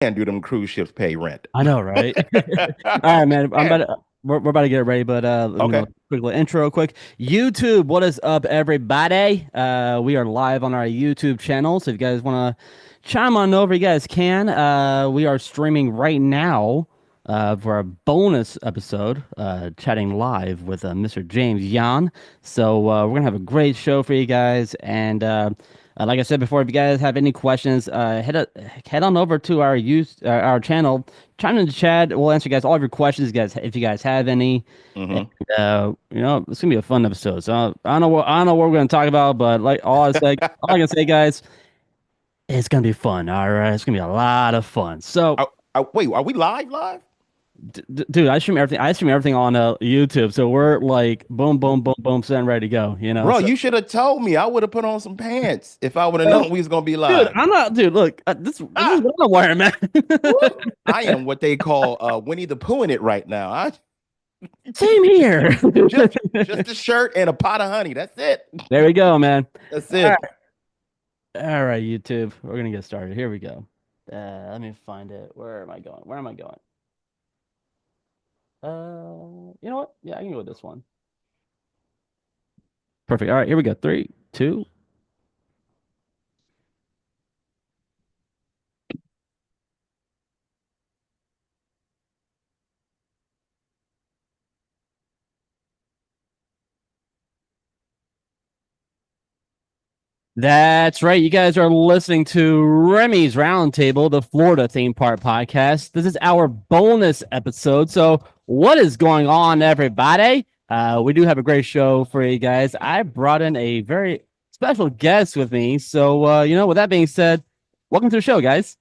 And do them cruise ships pay rent? I know, right? All right, man. I'm Yeah. about to, we're about to get ready, but let me know Okay. quick little intro quick. YouTube, what is up, everybody? We are live on our YouTube channel, so if you guys want to chime on over, you guys can. We are streaming right now for a bonus episode, chatting live with Mr. James Yan. So we're gonna have a great show for you guys, and like I said before, if you guys have any questions, head on over to our channel. Chime in the chat. We'll answer you guys all of your questions, guys, if you guys have any. And Hmm. it's gonna be a fun episode. So I don't know what we're gonna talk about, but like all I can say, guys, it's gonna be fun. All right, it's gonna be a lot of fun. So, Wait, are we live? Live? dude, I stream everything. I stream everything on YouTube. So we're like, boom, boom, boom, boom, set and ready to go. Bro, So. you should have told me. I would have put on some pants if I would have known we was gonna be Dude, live. I'm not, dude. Look, this is Ah, what I'm wearing, man. woo. I am what they call Winnie the Pooh in it right now. I Same here. just a shirt and a pot of honey. That's it. There we go, man. That's All it. right, all right, YouTube. We're gonna get started. Here we go. Let me find it. Where am I going? Where am I going? You know what? Yeah, I can go with this one. Perfect. All right, here we go. Three, two. That's right. You guys are listening to Remy's Roundtable, the Florida theme park podcast. This is our bonus episode. So, what is going on, everybody? We do have a great show for you guys. I brought in a very special guest with me. So, with that being said, welcome to the show, guys.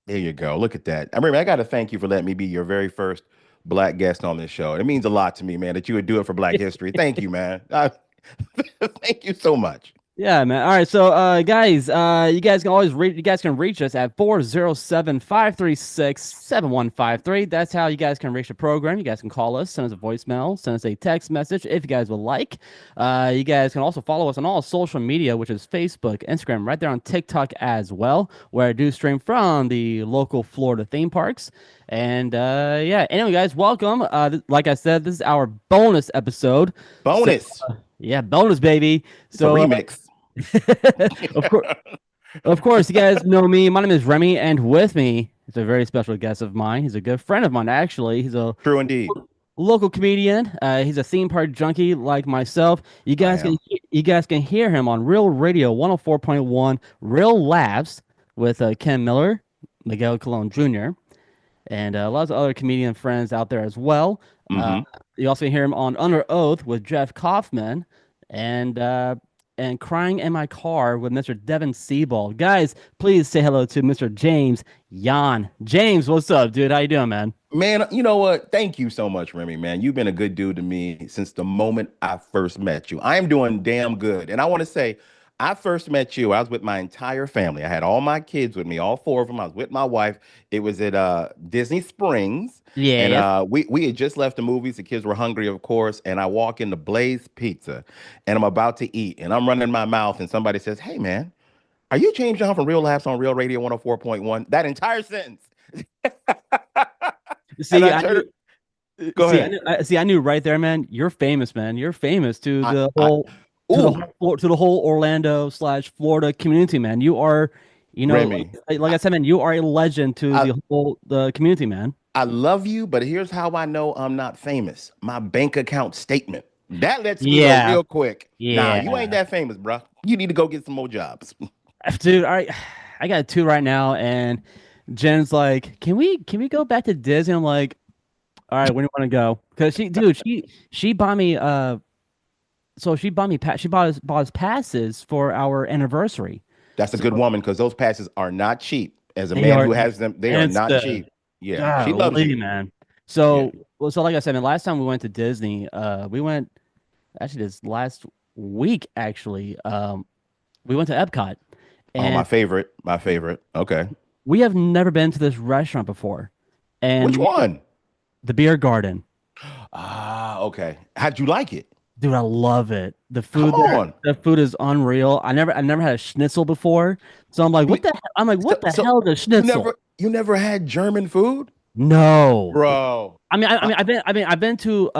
There you go. Look at that. I mean, I got to thank you for letting me be your very first black guest on this show. It means a lot to me, man, that you would do it for Black History. Thank you, man. Thank you so much. Yeah, man. All right, so guys, you guys can reach us at 407-536-7153. That's how you guys can reach the program. You guys can call us, send us a voicemail, send us a text message if you guys would like. You guys can also follow us on all social media, which is Facebook, Instagram, right there on TikTok as well, where I do stream from the local Florida theme parks. And yeah, anyway, guys, welcome. Like I said, this is our bonus episode. So Bonus, yeah, bonus baby. it's a So remix. of course, of course, you guys know me. My name is Remy, and with me is a very special guest of mine. He's a good friend of mine, actually. He's a True indeed. local comedian. He's a theme park junkie like myself. I am. You guys can hear him on Real Radio 104.1, Real Laughs with Ken Miller, Miguel Colon Jr., and lots of other comedian friends out there as well. Uh, Hmm. you also hear him on Under Oath with Jeff Kaufman, and Crying in My Car with Mr. Devin Sebald. Guys, please say hello to Mr. James Yan. James, what's up, dude? How you doing, man? Man, you know what? Thank you so much, Remy, man. You've been a good dude to me since the moment I first met you. I am doing damn good. And I want to say, I first met you. I was with my entire family. I had all my kids with me, all four of them. I was with my wife. It was at Disney Springs. And Yeah. we had just left the movies. The kids were hungry, of course. And I walk into Blaze Pizza and I'm about to eat. And I'm running my mouth. And somebody says, Hey, man, are you James John from Real Laughs on Real Radio 104.1? That entire sentence. And See, I I turned. knew. Go ahead. I knew right there, man. You're famous, man. You're famous I ooh, to the whole Orlando slash Florida community, man. You are, Remy, like I said, man, you are a legend to I, the community, man. I love you, but here's how I know I'm not famous. My bank account statement. That lets me know Yeah, real quick. Nah, you ain't yeah, that famous, bro. You need to go get some more jobs. dude. I got two right now, and Jen's like, can we go back to Disney? I'm like, all right, when do you want to go? Because she bought me she bought us passes for our anniversary. That's a So good woman because those passes are not cheap. As a they man are who has them, they are not expensive. cheap. Yeah, she loves Golly, you. man. Yeah. So like I said, man, last time we went to Disney, we went actually this last week actually. We went to Epcot, Oh, my and favorite. My favorite. Okay. we have never been to this restaurant before. Which And one? the beer garden. Ah, okay. How'd you like it? Dude, I love it. Come on. The food is unreal. I never had a schnitzel before, so You, I'm like, so what the so hell is a schnitzel? you never had German food, No. bro? I mean, I've been to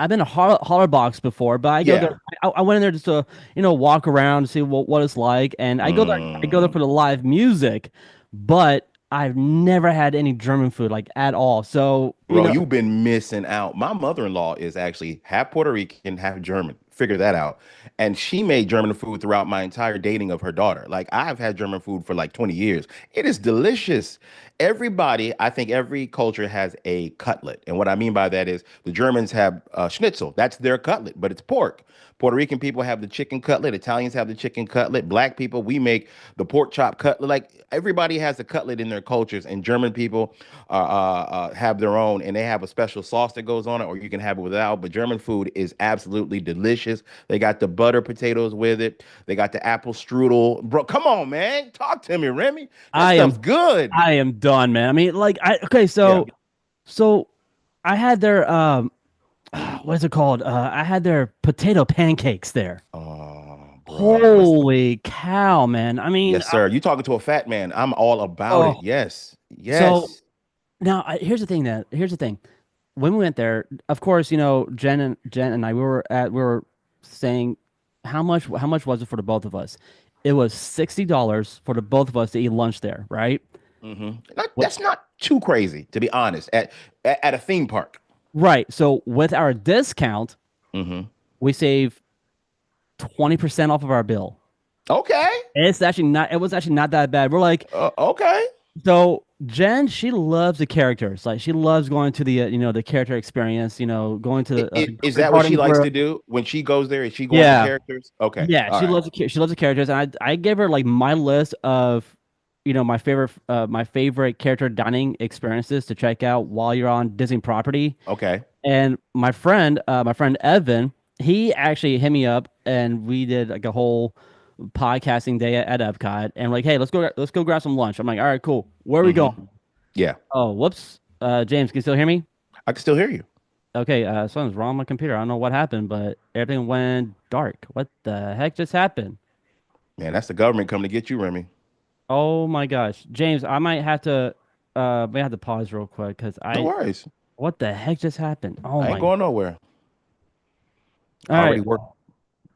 Hollerbox before, but I go there. Yeah. I went in there just to, walk around, see what it's like, and I go there Mm. for the live music, but I've never had any German food like at all. So, Bro, you've been missing out. My mother-in-law is actually half Puerto Rican, half German. Figure that out. And she made German food throughout my entire dating of her daughter. Like I've had German food for like 20 years. It is delicious. Everybody, I think every culture has a cutlet. And what I mean by that is the Germans have schnitzel. That's their cutlet, but it's pork. Puerto Rican people have the chicken cutlet. Italians have the chicken cutlet. Black people, we make the pork chop cutlet. Like everybody has a cutlet in their cultures. And German people have their own, and they have a special sauce that goes on it, or you can have it without. But German food is absolutely delicious. They got the butter potatoes with it. They got the apple strudel. Bro, come on, man. Talk to me, Remy. That I stuff's am good. I am done, man. I mean, like okay, Yeah. so I had their what is it called? I had their potato pancakes there. Oh, bro. Holy cow, man. I mean, Yes, sir. You talking to a fat man. I'm all about it. oh, Yes. so Yes. now here's the thing. Here's the thing. When we went there, of course, Jen and I we were saying how much was it for the both of us? It was $60 for the both of us to eat lunch there, right? What? That's not too crazy, to be honest. At a theme park. Right. So with our discount, Hmm. we save 20% off of our bill. Okay. It was actually not that bad. We're like, Okay. so Jen, she loves the characters. Like she loves going to the the character experience. Going to Is the that what Garden she likes Grill. to do when she goes there? Is she going for Yeah, characters? Okay. yeah. All right. She loves the characters, and I gave her like my list of my favorite character dining experiences to check out while you're on Disney property. Okay. And my friend Evan, he actually hit me up, and we did like a whole podcasting day at Epcot. And like, hey, let's go grab some lunch. I'm like, all right, cool. Where are we Hmm. going? Yeah. Oh, whoops. James, can you still hear me? I can still hear you. Okay, something's wrong with my computer. I don't know what happened, but everything went dark. What the heck just happened? Man, that's the government coming to get you, Remy. Oh my gosh, James, I might have to may have to pause real quick because No I worries. what the heck just happened? Oh I ain't my. going nowhere. All I right, already worked.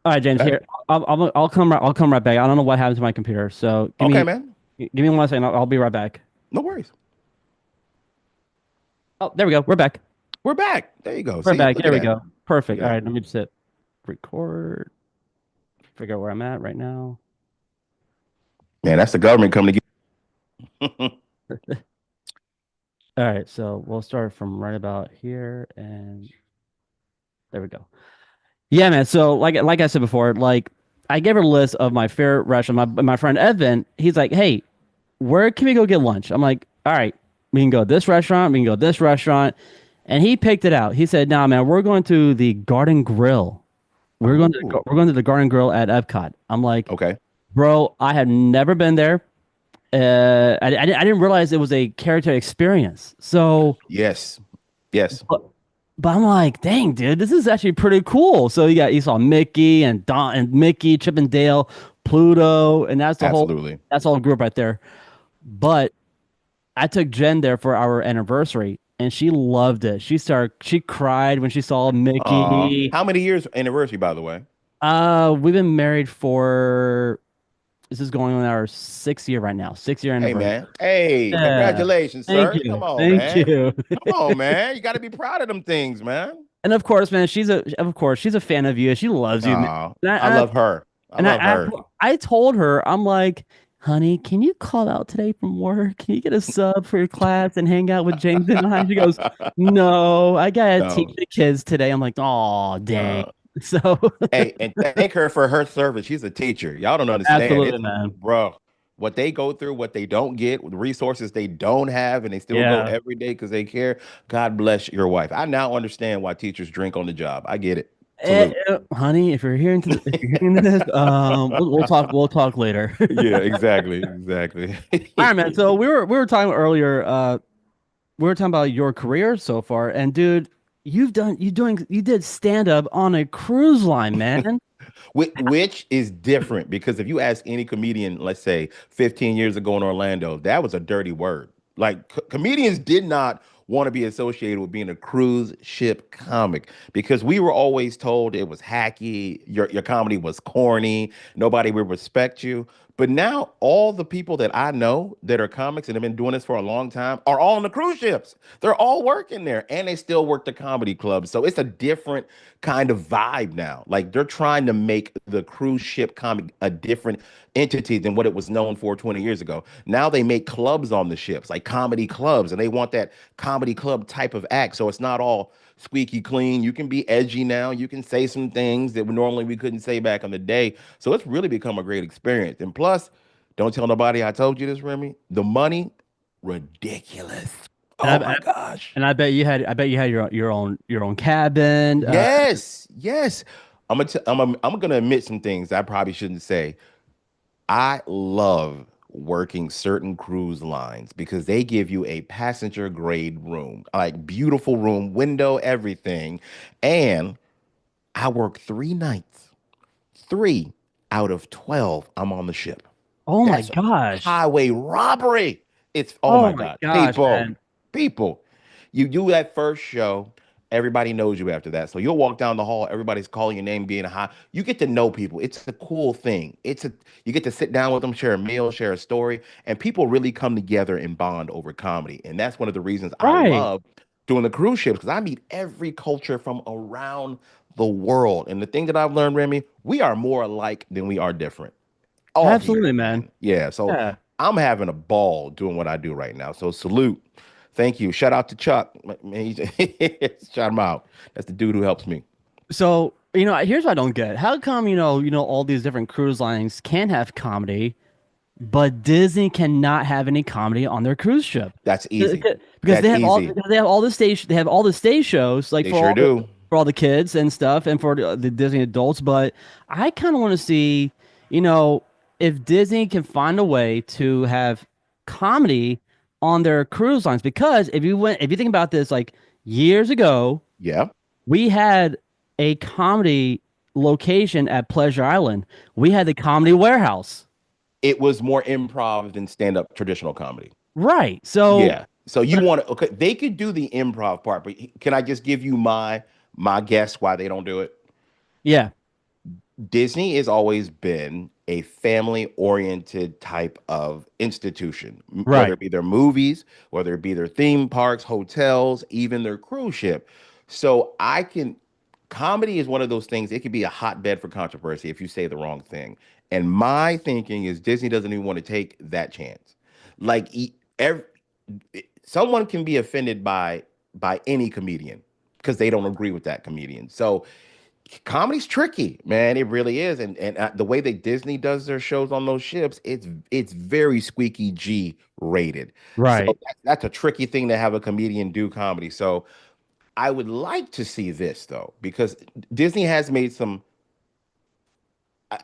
all right, James. Hey, Here, I'll come right back. I don't know what happened to my computer, so okay, man. give me 1 second. I'll be right back. No worries. Oh, there we go. We're back. We're back. There you go. We're See, back. look There at we that. go. Perfect. All Yeah. right, let me just hit record. Figure out where I'm at right now. Man, that's the government coming to get. All right, so we'll start from right about here, and there we go. Yeah, man. So like I said before, like I gave her a list of my favorite restaurant. My friend Evan, he's like, hey, where can we go get lunch? I'm like, all right, we can go this restaurant, we can go this restaurant, and he picked it out. He said, nah, man, we're going to the Garden Grill. Oh, We're going to the Garden Grill at Epcot. I'm like, okay. bro, I have never been there. I didn't realize it was a character experience. So, Yes. Yes. but, but I'm like, dang, dude, this is actually pretty cool. So you saw Mickey and Mickey, Chip and Dale, Pluto, and Absolutely. that's the whole group right there. But I took Jen there for our anniversary, and she loved it. She cried when she saw Mickey. How many years anniversary, by the way? We've been married for this is going on our 6th year right now, 6 year Hey, anniversary. man. Hey, Yeah. congratulations, Thank sir. Come you. on, Thank man. you. Come on, man. You got to be proud of them things, man. And of course, man, of course, she's a fan of you. She loves you, man. Oh, And I love her. I love her. I told her, I'm like, honey, can you call out today from work? Can you get a sub for your class and hang out with James and I? She goes, no, I gotta teach No. the kids today. I'm like, oh, dang. Uh, So, hey, and thank her for her service. She's a teacher. Y'all don't understand. absolutely, It's, man. bro, what they go through, what they don't get, the resources they don't have, and they still go Yeah. every day because they care. God bless your wife. I now understand why teachers drink on the job. I get it. Salute. Honey, if you're hearing this, we'll talk later. Yeah, exactly. Exactly. All right, man. So we were talking earlier. We were talking about your career so far, and dude, you did stand up on a cruise line, man. Which is different because if you ask any comedian, let's say 15 years ago in Orlando, that was a dirty word. Like comedians did not want to be associated with being a cruise ship comic because we were always told it was hacky, your comedy was corny, nobody would respect you. But now all the people that I know that are comics and have been doing this for a long time are all on the cruise ships. They're all working there and they still work the comedy clubs. So it's a different kind of vibe now. Like they're trying to make the cruise ship comic a different entity than what it was known for 20 years ago. Now they make clubs on the ships, like comedy clubs, and they want that comedy club type of act. So it's not all squeaky clean. You can be edgy now. You can say some things that normally we couldn't say back in the day. So it's really become a great experience. And plus, don't tell nobody I told you this, Remy. The money, ridiculous. Oh And my gosh. I bet you had your own cabin. Yes, yes. I'm gonna admit some things I probably shouldn't say. I love working certain cruise lines because they give you a passenger grade room, like beautiful room, window, everything. And I work 3 nights, 3 out of 12, I'm on the ship. Oh my That's gosh. highway robbery. It's oh Oh my my God. gosh, People, man. people. You do that first show, everybody knows you after that. So you'll walk down the hall, everybody's calling your name, being high. You get to know people. It's a cool thing. You get to sit down with them, share a meal, share a story, and people really come together and bond over comedy. And that's one of the reasons I Right. love doing the cruise ships because I meet every culture from around the world. And the thing that I've learned, Remy, we are more alike than we are different all Absolutely, here, man. man. Yeah, so Yeah. I'm having a ball doing what I do right now. So salute. Thank you. Shout out to Chuck. Man, shout him out. That's the dude who helps me. So, here's what I don't get. How come, all these different cruise lines can have comedy, but Disney cannot have any comedy on their cruise ship? That's easy. Because That's easy. they have all the stage they have all the stage shows like They sure do. for all the kids and stuff and for the Disney adults, but I kind of want to see, you know, if Disney can find a way to have comedy on their cruise lines because if you think about this like years ago, Yeah. we had a comedy location at Pleasure Island. We had the Comedy Warehouse. It was more improv than stand-up traditional comedy. Right. So, Yeah. So you want to okay, they could do the improv part, but can I just give you my guess why they don't do it? yeah, Disney has always been a family oriented type of institution, whether right. it be their movies, whether it be their theme parks, hotels, even their cruise ship. So comedy is one of those things, it could be a hotbed for controversy if you say the wrong thing. And my thinking is Disney doesn't even want to take that chance. Like, every, someone can be offended by any comedian because they don't agree with that comedian. So comedy's tricky, man. It really is, and the way that Disney does their shows on those ships, it's very squeaky G rated. So Right. that's a tricky thing to have a comedian do comedy. So I would like to see this though, because Disney has made some.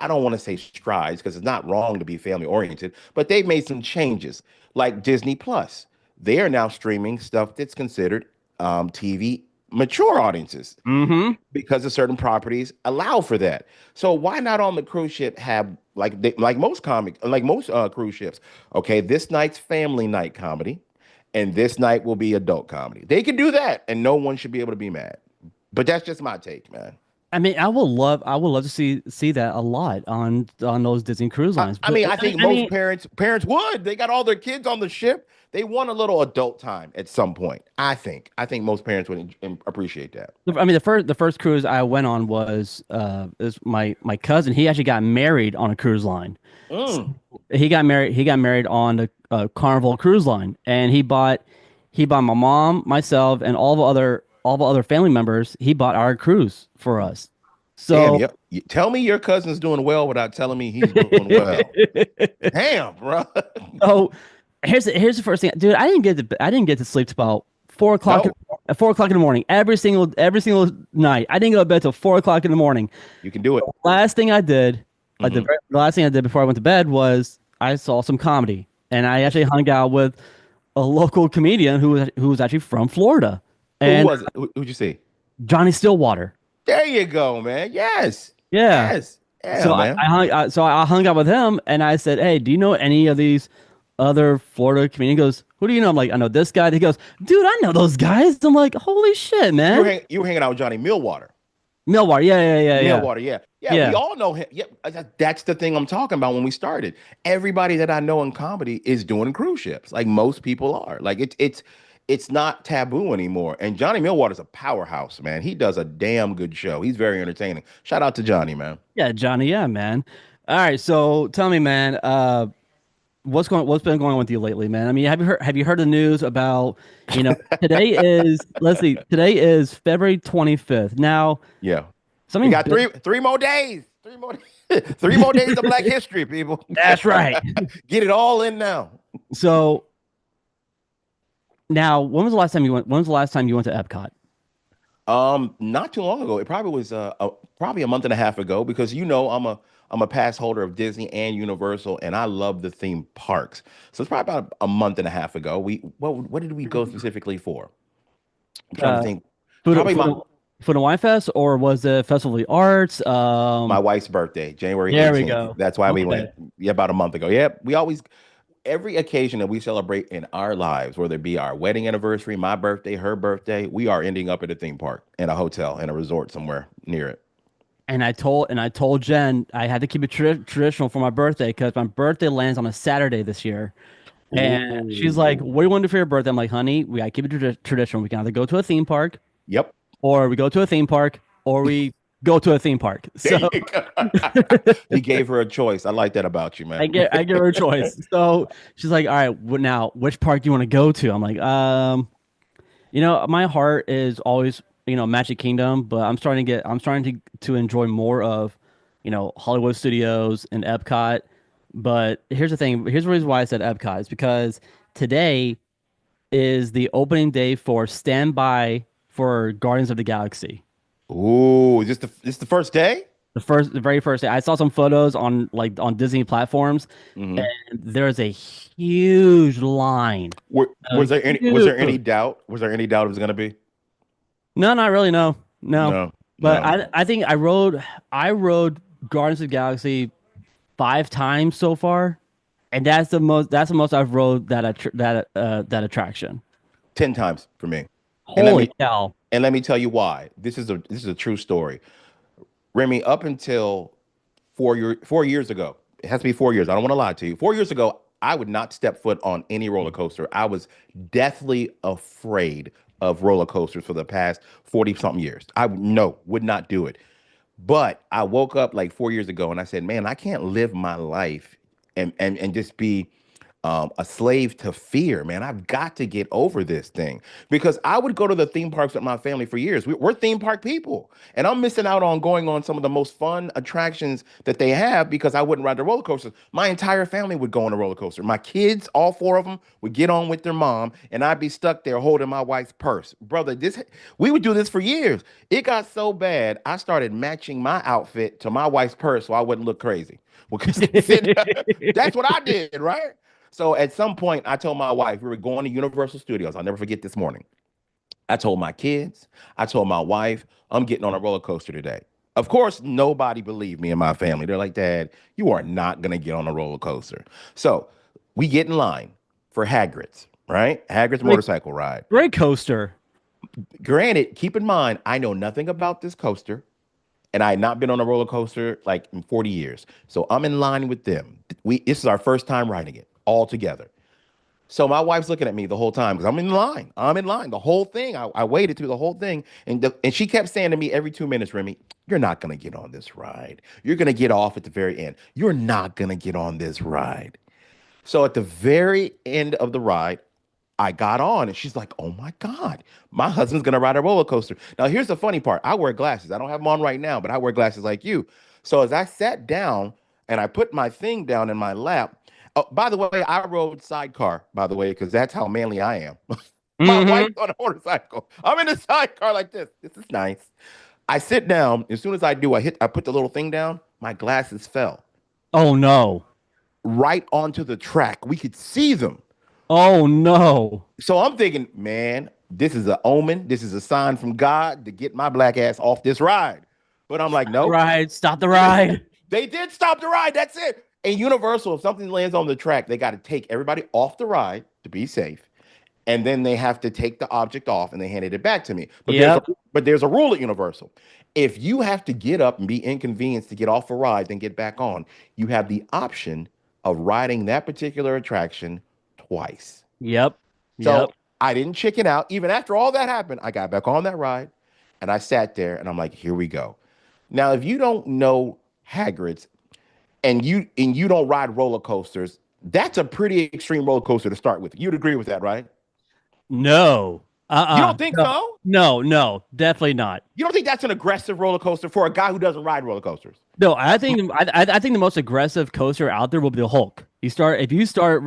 I don't want to say strides because it's not wrong to be family oriented, but they've made some changes, like Disney Plus. They are now streaming stuff that's considered TV mature audiences Mm-hmm. because of certain properties allow for that. So why not on the cruise ship have like most cruise ships? Okay, this night's family night comedy, and this night will be adult comedy. They can do that, and no one should be able to be mad. But that's just my take, man. I mean, I would love to see that a lot on those Disney cruise lines. I But mean, I think I most mean, parents would. They got all their kids on the ship. They want a little adult time at some point. I think most parents would appreciate that. the first cruise I went on is my cousin. He actually got married on a cruise line. Mm. He got married on the Carnival cruise line, and he bought my mom, myself, and all the other family members. He bought our cruise for us. Damn, So. yeah. Tell me your cousin's doing well without telling me he's doing well. Damn, bro. So here's the first thing, dude. I didn't get to sleep till about 4 o'clock No, at 4 o'clock in the morning every single night. I didn't go to bed till 4 o'clock in the morning. you can do it. Last thing I did, Hmm. the last thing I did before I went to bed was I saw some comedy, and I actually hung out with a local comedian who was actually from Florida, Who and was it? Who'd you see? Johnny Stillwater. There you go, man. Yes. Yeah. Yes. Yeah, man. So I hung out with him and I said, "Hey, do you know any of these other Florida comedians?" He goes, "Who do you know?" I'm like, "I know this guy." He goes, "Dude, I know those guys." I'm like, "Holy shit, man!" You were hanging out with Johnny Millwater. Millward, yeah, Millwater, yeah. Yeah, we yeah, all know him. Yeah, that's the thing I'm talking about when we started. Everybody that I know in comedy is doing cruise ships. Like most people are. Like it's not taboo anymore. And Johnny Millwater's a powerhouse, man. He does a damn good show. He's very entertaining. Shout out to Johnny, man. yeah, Johnny, yeah, man. All right, so tell me, man, what's been going on with you lately, man? I mean, have you heard the news about, today is today is February 25th. Now, Yeah. We something got big. three more days. Three more days of Black History, people. That's right. Get it all in now. So now, when was the last time you went? When was the last time you went to Epcot? Not too long ago. It probably was probably a month and a half ago because I'm a pass holder of Disney and Universal, and I love the theme parks. So it's probably about a month and a half ago. What did we go specifically for? I'm trying to Uh, think. Food, Probably food, Food and Wine Fest, or was it Festival of the Arts? my wife's birthday, January There we 18th. go. That's why we Okay. went. Yeah, about a month ago. Yeah, we always every occasion that we celebrate in our lives, whether it be our wedding anniversary, my birthday, her birthday, we are ending up at a theme park, in a hotel, in a resort somewhere near it. And I told Jen I had to keep it traditional for my birthday because my birthday lands on a Saturday this year. And she's like, Ooh. "What do you want to do for your birthday?" I'm like, "Honey, we gotta keep it traditional. We can either go to a theme park, Yep. or we go to a theme park, or we go to a theme park." There So you go. You gave her a choice. I like that about you, man. I give her a choice. So she's like, "All right, now which park do you want to go to?" I'm like, my heart is always, Magic Kingdom, but I'm starting to enjoy more of, Hollywood Studios and Epcot. But here's the thing. Here's the reason why I said Epcot is because today is the opening day for Standby for Guardians of the Galaxy. Ooh, is this the first day? The very first day. I saw some photos on on Disney platforms, and Hmm. there's a huge line. A Was there huge. any doubt? Was there any doubt it was gonna be? No, not really. No, no. No, But no. I think I rode Guardians of the Galaxy 5 times so far, and that's the most I've rode that attraction. 10 times for me. And Holy cow! let me tell you why. This is a true story. Remy, up until 4 years ago, it has to be 4 years. I don't want to lie to you. 4 years ago, I would not step foot on any roller coaster. I was deathly afraid of roller coasters for the past 40 something years. I no, would not do it. But I woke up like 4 years ago and I said, man, I can't live my life and just be a slave to fear, man. I've got to get over this thing because I would go to the theme parks with my family for years. We're theme park people, and I'm missing out on going on some of the most fun attractions that they have because I wouldn't ride the roller coasters. My entire family would go on a roller coaster. My kids, all four of them, would get on with their mom, and I'd be stuck there holding my wife's purse. Brother, this we would do this for years. It got so bad, I started matching my outfit to my wife's purse so I wouldn't look crazy. Because that's what I did, right? So at some point, I told my wife we were going to Universal Studios. I'll never forget this morning. I told my kids, I told my wife, I'm getting on a roller coaster today. Of course, nobody believed me and my family. They're like, Dad, you are not going to get on a roller coaster. So we get in line for Hagrid's, right? Hagrid's Great, motorcycle ride. great coaster. Granted, keep in mind, I know nothing about this coaster and I had not been on a roller coaster like in 40 years. So I'm in line with them. This is our first time riding it all together. So my wife's looking at me the whole time because I'm in line. I'm in line the whole thing. I waited through the whole thing, and she kept saying to me every 2 minutes, Remy, you're not gonna get on this ride. You're gonna get off at the very end. You're not gonna get on this ride. So at the very end of the ride, I got on, and she's like, "Oh my God, my husband's gonna ride a roller coaster." Now here's the funny part. I wear glasses. I don't have them on right now, but I wear glasses like you. So as I sat down and I put my thing down in my lap. Oh, by the way, I rode sidecar, by the way, because that's how manly I am. My Hmm. wife's on a motorcycle. I'm in a sidecar like this. This is nice. I sit down. As soon as I do, I put the little thing down. My glasses fell Oh no. right onto the track. We could see them. Oh no. So I'm thinking, man, this is an omen. This is a sign from God to get my black ass off this ride. But I'm like, The nope. ride. Stop the ride. They did stop the ride. That's it. And Universal, if something lands on the track, they got to take everybody off the ride to be safe. And then they have to take the object off and they handed it back to me. Yep. But there's a rule at Universal. If you have to get up and be inconvenienced to get off a ride, then get back on, you have the option of riding that particular attraction twice. Yep. So Yep. I didn't chicken out. Even after all that happened, I got back on that ride and I sat there and I'm like, here we go. Now, if you don't know Hagrid's and you don't ride roller coasters, that's a pretty extreme roller coaster to start with. You'd agree with that, right? No. You don't think No. so? No. No. Definitely not. You don't think that's an aggressive roller coaster for a guy who doesn't ride roller coasters? No. I think the most aggressive coaster out there will be the Hulk. If you start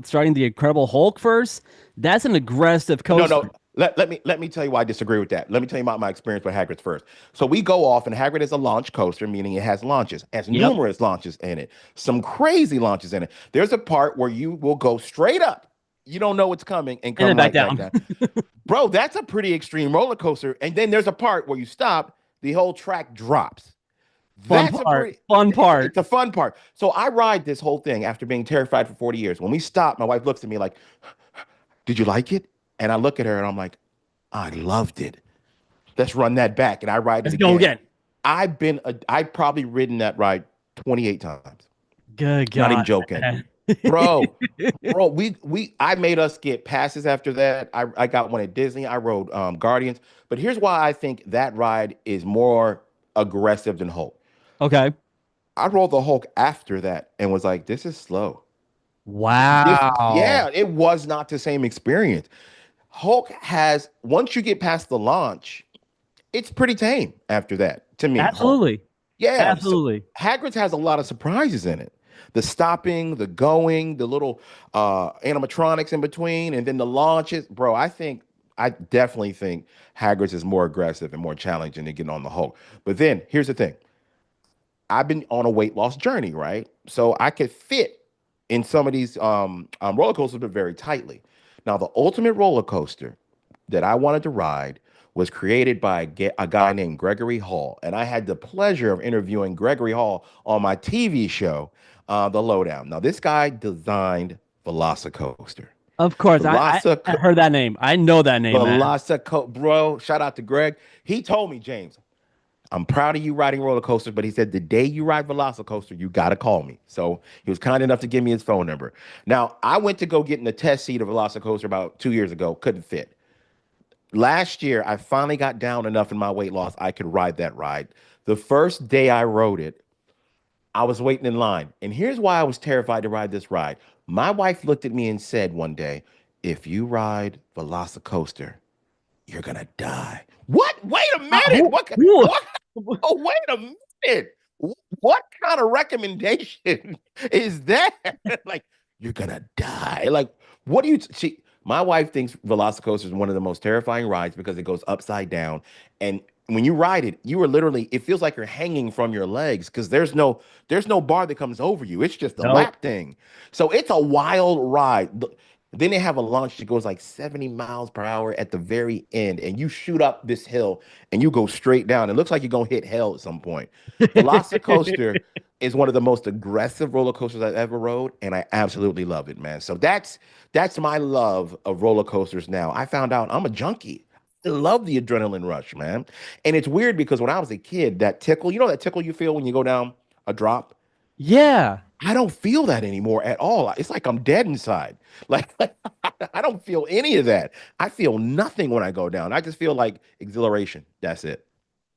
starting the Incredible Hulk first, that's an aggressive No, coaster. no. Let me tell you why I disagree with that. Let me tell you about my experience with Hagrid's first. So we go off, and Hagrid is a launch coaster, meaning it has launches, has Yep. numerous launches in it, some crazy launches in it. There's a part where you will go straight up. You don't know what's coming and And then come back right back down. down. Bro, that's a pretty extreme roller coaster. And then there's a part where you stop, the whole track drops. Fun That's a part. pretty, Fun part. it's a fun part. So I ride this whole thing after being terrified for 40 years. When we stop, my wife looks at me like, did you like it? And I look at her and I'm like, I loved it. Let's run that back. And I ride it Let's go again. again. I've probably ridden that ride 28 times. Good Not even God. joking. Man. Bro, bro, I made us get passes after that. I got one at Disney. I rode Guardians. But here's why I think that ride is more aggressive than Hulk. Okay. I rode the Hulk after that and was like, this is slow. Wow. Yeah, it was not the same experience. Hulk has, once you get past the launch, it's pretty tame after that, to me, Hulk. Absolutely. Yeah, so Absolutely. Hagrid's has a lot of surprises in it. The stopping, the going, the little animatronics in between, and then the launches. Bro, I definitely think Hagrid's is more aggressive and more challenging than getting on the Hulk. But then here's the thing. I've been on a weight loss journey, right? So I could fit in some of these roller coasters, but very tightly. Now, the ultimate roller coaster that I wanted to ride was created by a guy named Gregory Hall. And I had the pleasure of interviewing Gregory Hall on my TV show, The Lowdown. Now, this guy designed Velocicoaster. Of course. I Velocico- heard that name. I know that name, man. Bro, shout out to Greg. He told me, James, I'm proud of you riding roller coasters, but he said the day you ride Velocicoaster, you got to call me. So he was kind enough to give me his phone number. Now, I went to go get in the test seat of Velocicoaster about 2 years ago, couldn't fit. Last year, I finally got down enough in my weight loss I could ride that ride. The first day I rode it, I was waiting in line. And here's why I was terrified to ride this ride. My wife looked at me and said one day, if you ride Velocicoaster, you're gonna die. What? Wait a minute. What? Who- What? Oh, wait a minute. What kind of recommendation is that? Like, you're gonna die. Like, what do you see? My wife thinks Velocicoaster is one of the most terrifying rides because it goes upside down. And when you ride it, you are literally, it feels like you're hanging from your legs because there's no bar that comes over you. It's just a Nope. lap thing. So it's a wild ride. Then they have a launch that goes like 70 miles per hour at the very end, and you shoot up this hill and you go straight down. It looks like you're gonna hit hell at some point. Velocicoaster is one of the most aggressive roller coasters I've ever rode, and I absolutely love it, man. So that's my love of roller coasters now. I found out I'm a junkie. I love the adrenaline rush, man. And it's weird because when I was a kid, that tickle, you know that tickle you feel when you go down a drop? Yeah. I don't feel that anymore at all. It's like I'm dead inside. Like I don't feel any of that. I feel nothing when I go down. I just feel like exhilaration. That's it.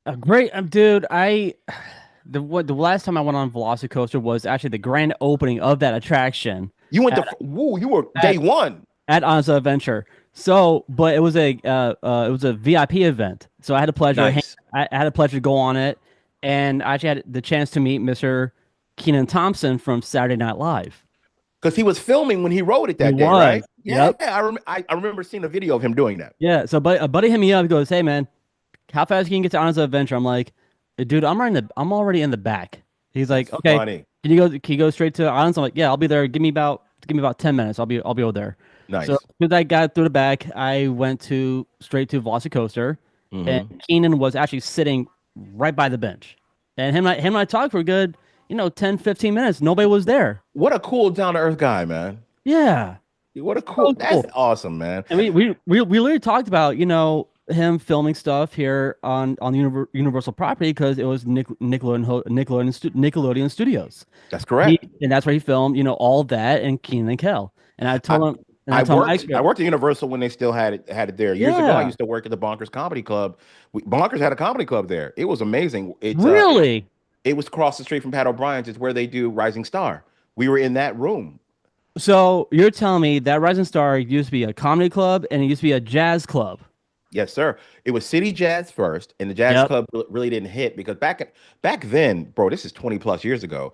A great dude. The last time I went on Velocicoaster was actually the grand opening of that attraction You went to at woo, you were at, day one. at Anza Adventure. So, but it was a VIP event. So I had the pleasure Nice. I had a pleasure to go on it, and I actually had the chance to meet Mr. Keenan Thompson from Saturday Night Live. Because he was filming when he rode it He that day, right? was. Yeah, Yep. I remember seeing a video of him doing that. Yeah. So, a buddy hit me up. He goes, "Hey, man, how fast can you get to Anza Adventure?" I'm like, "Dude, I'm already in the back." He's like, That's "Okay, funny. can you go straight to Anza?" I'm like, "Yeah, I'll be there. Give me about Give me about 10 minutes. I'll be over there. So Nice. as I got through the back, I went to straight to Velocicoaster, and Hmm. Keenan was actually sitting right by the bench, and him and I talked for a good 10, 15 minutes. Nobody was there. What a cool, down to earth guy, man. Yeah, What a cool. so That's cool. awesome, man. And we literally talked about him filming stuff here on the Universal property because it was Nickelodeon Studios. That's correct. And that's where he filmed all that and Keenan and Kel. I And I told him I extra. worked at Universal when they still had it there. Years ago, I Yeah, used to work at the Bonkers Comedy Club. Bonkers had a comedy club there. It was amazing. really. It was across the street from Pat O'Brien's. It's where they do Rising Star. We were in that room. So you're telling me that Rising Star used to be a comedy club and it used to be a jazz club? Yes, sir. It was City Jazz first, and the Jazz Yep. Club really didn't hit because back then, bro, this is 20 plus years ago.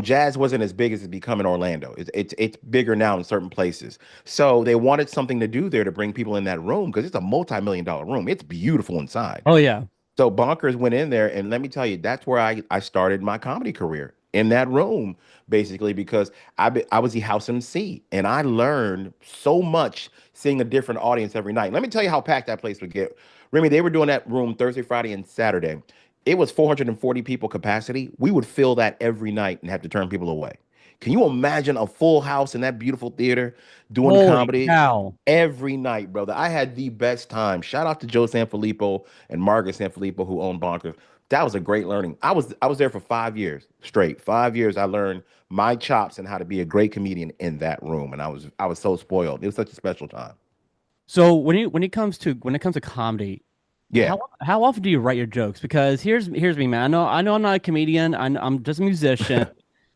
Jazz wasn't as big as it's become in Orlando. It's bigger now in certain places. So they wanted something to do there to bring people in that room because it's a multi-million-dollar room. It's beautiful inside. Oh yeah. So Bonkers went in there, and let me tell you, that's where I started my comedy career in that room, basically, because I was the house MC, and I learned so much seeing a different audience every night. Let me tell you how packed that place would get. Remy, they were doing that room Thursday, Friday, and Saturday. It was 440 people capacity. We would fill that every night and have to turn people away. Can you imagine a full house in that beautiful theater doing Holy comedy? cow. Every night, brother. I had the best time. Shout out to Joe Sanfilippo and Margaret Sanfilippo who owned Bonkers. That was a great learning. I was there for 5 years straight. 5 years I learned my chops and how to be a great comedian in that room. And I was so spoiled. It was such a special time. So when it comes to comedy, Yeah. how often do you write your jokes? Because here's me, man. I know I'm not a comedian. I'm just a musician,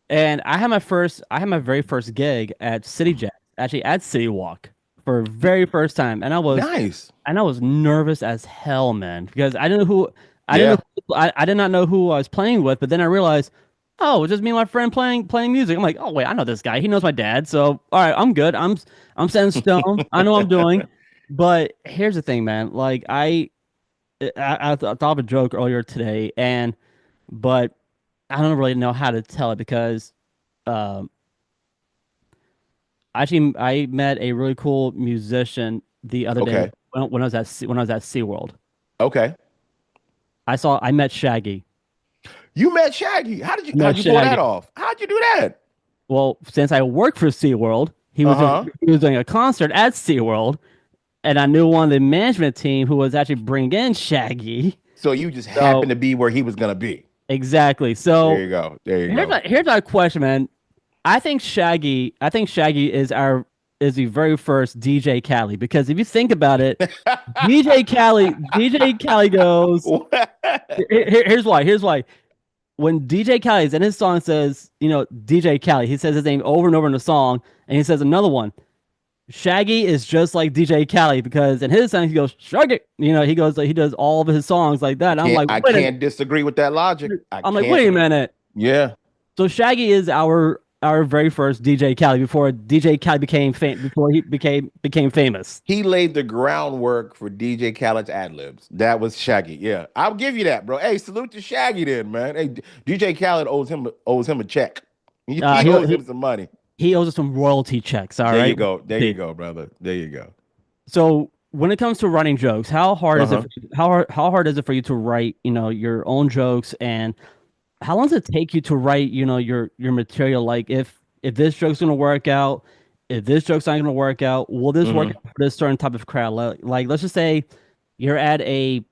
and I had my very first gig at City Jet, actually at City Walk for very first time, and Nice. I was nervous as hell, man, because I didn't Yeah. know I did not know who I was playing with, but then I realized, oh, it's just me and my friend playing music. I'm like, oh wait, I know this guy. He knows my dad, so all right, I'm good. I'm set in stone. I know what I'm doing. But here's the thing, man. Like I thought of a joke earlier today, but I don't really know how to tell it because um, actually I met a really cool musician the other day Okay. when I was at SeaWorld. Okay. I met Shaggy. You met Shaggy. I met How'd you pull that Shaggy. off? How'd you do that? Well, since I work for SeaWorld, Uh-huh. he was doing a concert at SeaWorld, and I knew one of the management team who was actually bringing in Shaggy. So you just happened So to be where he was gonna be. exactly. There So you go. There you here's go. my question, man. I think Shaggy is the very first DJ Khaled because if you think about it, DJ Khaled goes. Here's why. When DJ Khaled's in his song says, DJ Khaled, he says his name over and over in the song, and he says another one. Shaggy is just like DJ Khaled because in his song he goes Shaggy. He does all of his songs like that. I can't disagree with that logic. I Wait can't. a minute. Yeah. So Shaggy is our very first DJ Khaled before DJ Khaled before he became famous. He laid the groundwork for DJ Khaled's ad libs. That was Shaggy. Yeah. I'll give you that, bro. Hey, salute to Shaggy then, man. Hey, DJ Khaled owes him a check. He, Uh, he he owes he him some money. he owes us some royalty checks. All There you right. go. There you go, brother. There you go. So when it comes to writing jokes, Uh-huh. how hard is it for you to write, your own jokes, and how long does it take you to write, your material? Like if this joke's gonna work out, if this joke's not gonna work out, will this work Hmm. out for this certain type of crowd? Like let's just say you're at a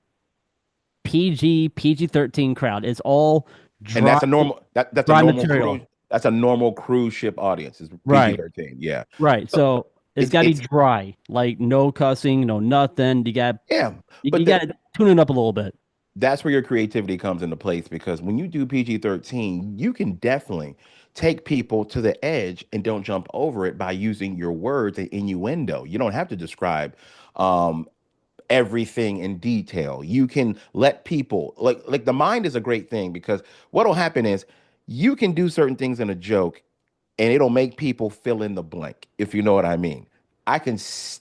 PG-13 crowd. It's all And dry that's a normal that's a dry normal cruise. material. That's a normal cruise ship audience. Is Right. PG-13. Yeah. Right. So So it's it's gotta be it's dry, like no cussing, no nothing. yeah. You But the, gotta tune it up a little bit. that's where your creativity comes into place because when you do PG-13, you can definitely take people to the edge and don't jump over it by using your words and innuendo. You don't have to describe um, everything in detail. You can let people like the mind is a great thing because what'll happen is you can do certain things in a joke and it'll make people fill in the blank, if you know what I mean. I can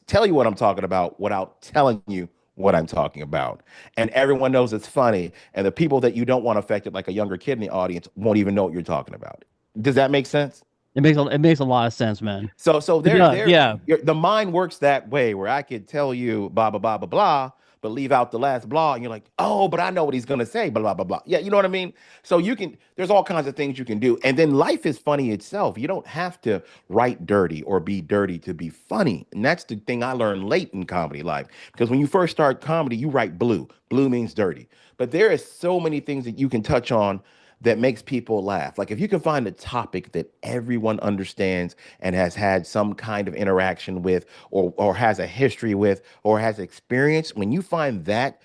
tell you what I'm talking about without telling you what I'm talking about. And everyone knows it's funny. And the people that you don't want affected, like a younger kid in the audience, won't even know what you're talking about. Does that make sense? it makes a lot of sense, man. So It does, yeah. the mind works that way where I could tell you blah blah blah blah blah, but leave out the last blah, and you're like, oh, but I know what he's gonna say, blah blah blah blah. Yeah, you know what I mean. So you can. There's all kinds of things you can do, and then life is funny itself. You don't have to write dirty or be dirty to be funny, and that's the thing I learned late in comedy life. Because when you first start comedy, you write blue. Blue means dirty, but there is so many things that you can touch on that makes people laugh. Like if you can find a topic that everyone understands and has had some kind of interaction with or has a history with or has experience, when you find that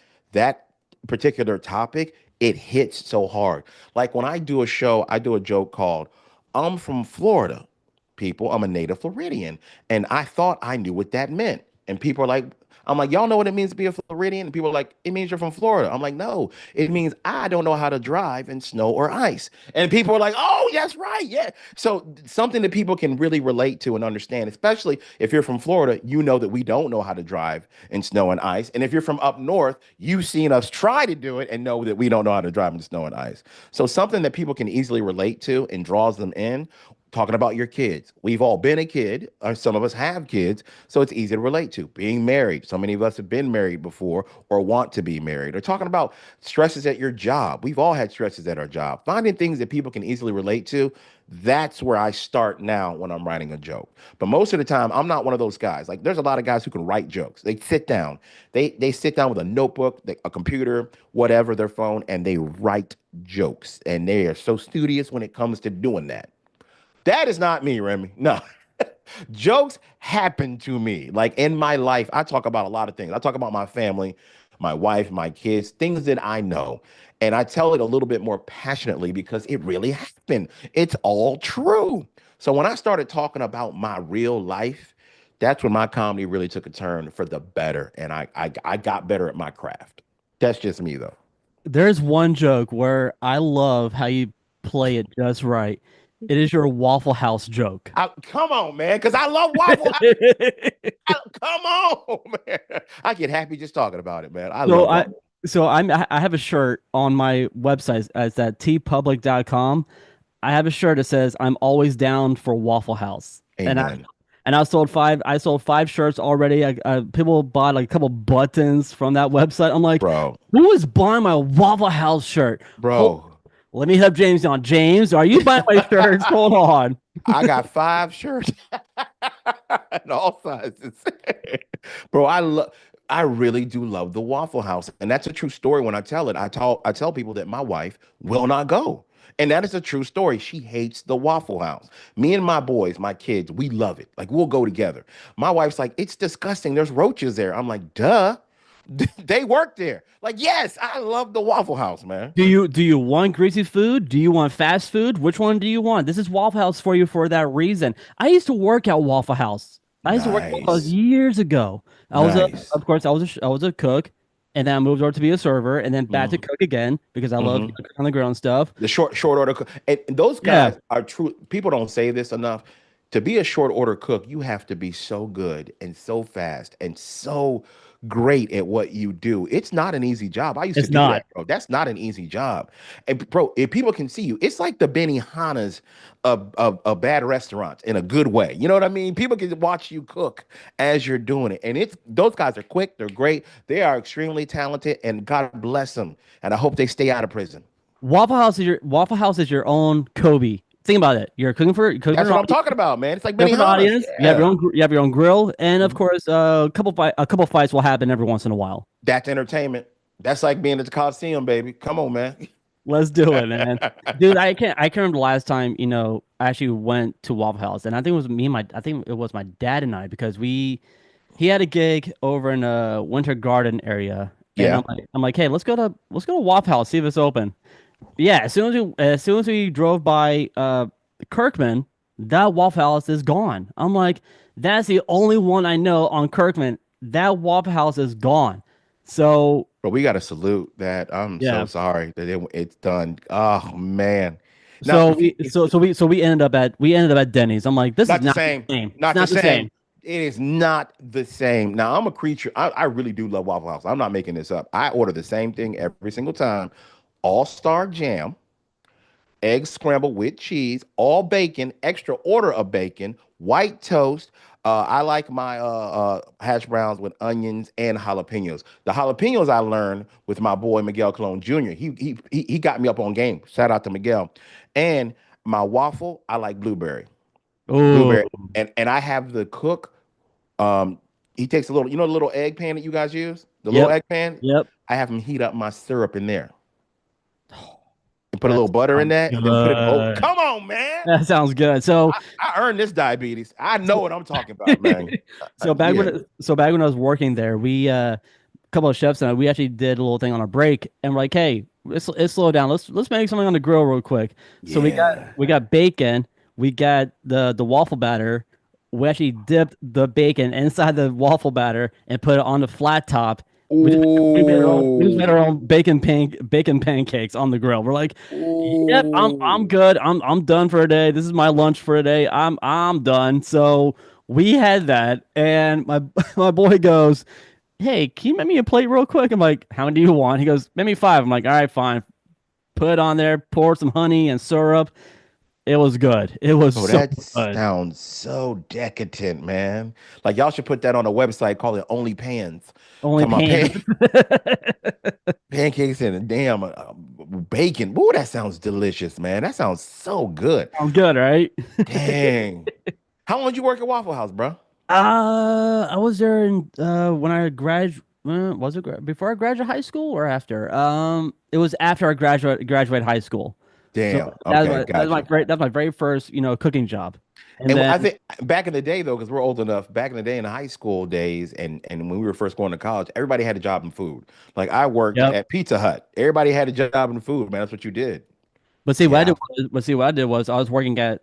particular topic, it hits so hard. Like when I do a show, I do a joke called I'm from Florida. People, I'm a native Floridian. And I thought I knew what that meant. And people are like, I'm like, y'all know what it means to be a Floridian? And people are like, it means you're from Florida. I'm like, no, it means I don't know how to drive in snow or ice. And people are like, oh, yes, right. Yeah. So something that people can really relate to and understand, especially if you're from Florida, you know that we don't know how to drive in snow and ice. And if you're from up north, you've seen us try to do it and know that we don't know how to drive in snow and ice. So something that people can easily relate to and draws them in, talking about your kids. We've all been a kid, or some of us have kids, so it's easy to relate to. Being married. So many of us have been married before or want to be married. Or talking about stresses at your job. We've all had stresses at our job. Finding things that people can easily relate to, that's where I start now when I'm writing a joke. But most of the time, I'm not one of those guys. Like there's a lot of guys who can write jokes. They sit down. They sit down with a notebook, a computer, whatever, their phone, and they write jokes. And they are so studious when it comes to doing that. That is not me, Remy. No. Jokes happen to me. Like in my life, I talk about a lot of things. I talk about my family, my wife, my kids, things that I know. And I tell it a little bit more passionately because it really happened. It's all true. So when I started talking about my real life, that's when my comedy really took a turn for the better. And I got better at my craft. That's just me though. There's one joke where I love how you play it just right. It is your Waffle House joke. Come on, man, because I love Waffle. Come on, man. I get happy just talking about it, man. I So love I Waffle. I have a shirt on my website as at tpublic.com. I have a shirt that says I'm always down for Waffle House. Amen, And I sold five shirts already. People bought like a couple buttons from that website. I'm like, bro, who is buying my Waffle House shirt? Hold, bro. let me have James on. James, are you buying my shirts? Hold on. I got five shirts in all sizes, bro. I really do love the Waffle House, and that's a true story. When I tell it, I tell people that my wife will not go. And that is a true story. She hates the Waffle House. Me and my boys, my kids, we love it. Like we'll go together. My wife's like, it's disgusting. There's roaches there. I'm like, duh. They work there. Like, yes, I love the Waffle House, man. Do you want greasy food? Do you want fast food? Which one do you want? This is Waffle House for you for that reason. I used to work at Waffle House. I used to work at Waffle House Nice. years ago. Nice. Of course, I was a cook, and then I moved over to be a server, and then back to Mm-hmm. cook again because I love Mm-hmm. cooking on the grill and stuff. The short order cook. And those Yeah, guys are true. People don't say this enough. To be a short order cook, you have to be so good and so fast and so great at what you do. It's not an easy job. I used to it's do not. that, bro. That's not an easy job. And bro, if people can see you, it's like the Benihana's of bad restaurants in a good way. You know what I mean? People can watch you cook as you're doing it. And it's those guys are quick, they're great, they are extremely talented, and God bless them. And I hope they stay out of prison. Waffle House is your own Kobe. Think about it. You're cooking That's for an what I'm audience. talking about, man. It's like You're for an Benihana's. audience. Yeah. You have your own grill, and of Mhm. course, a couple fights will happen every once in a while. That's entertainment. That's like being at the Coliseum, baby. Come on, man. Let's do it, man. Dude, I can't remember the last time, I actually went to Waffle House. And I think it was I think it was my dad and I because he had a gig over in Winter Garden area. And Yeah. I'm like, hey, let's go to Waffle House, see if it's open. Yeah, as soon as we drove by Kirkman, that Waffle House is gone. I'm like, that's the only one I know on Kirkman. That Waffle House is gone. So But we got to salute that. I'm so yeah. sorry that it's done. Oh, man. Now, if you, if, So we ended up at Denny's. I'm like, this is not the not the same. same. It's Not the not the same. same. It is not the same. Now, I'm a creature. I really do love Waffle House. I'm not making this up. I order the same thing every single time. All Star Jam, eggs scrambled with cheese, all bacon, extra order of bacon, white toast. I like my hash browns with onions and jalapenos. The jalapenos I learned with my boy Miguel Colon Jr. He got me up on game. Shout out to Miguel. And my waffle, I like blueberry. Oh, Blueberry. And I have the cook. Um, he takes a little, the little egg pan that you guys use, the little yep, egg pan. yep. I have him heat up my syrup in there and put a That little butter in sounds that, and then put it over. good. Come on, man. That sounds good. So, I earned this diabetes. I know what I'm talking about, man. Yeah. so back when I was working there, we couple of chefs and I, we actually did a little thing on a break, and we're like, hey, let's slow down. Let's make something on the grill real quick. So Yeah. we got bacon, we got the waffle batter. We actually dipped the bacon inside the waffle batter and put it on the flat top. We just made our Ooh. own bacon pancakes on the grill. We're like, yep, I'm Ooh. good. I'm done for a day. This is my lunch for a day. I'm done. So we had that, and my my boy goes, hey, can you make me a plate real quick? I'm like, how many do you want? He goes, make me five. I'm like, all right, fine. Put it on there, pour some honey and syrup. It was good. It was Oh, so that good. sounds so decadent, man. Like y'all should put that on a website, call it Only Pans. Only Talking about pan. pancakes and damn bacon. Ooh, that sounds delicious, man. That sounds so good. Sounds good, right? Dang. How long did you work at Waffle House, bro? I was there in when I graduated. Was it before I graduated high school or after? It was after I graduated high school. So Damn. Okay, got you. that's my very first cooking job, and And then I think back in the day, though, because we're old enough, back in the day in the high school days, and when we were first going to college, everybody had a job in food. Like I worked yep. at Pizza Hut. Everybody had a job in food, man. That's what you did. Yeah. What I did was I was working at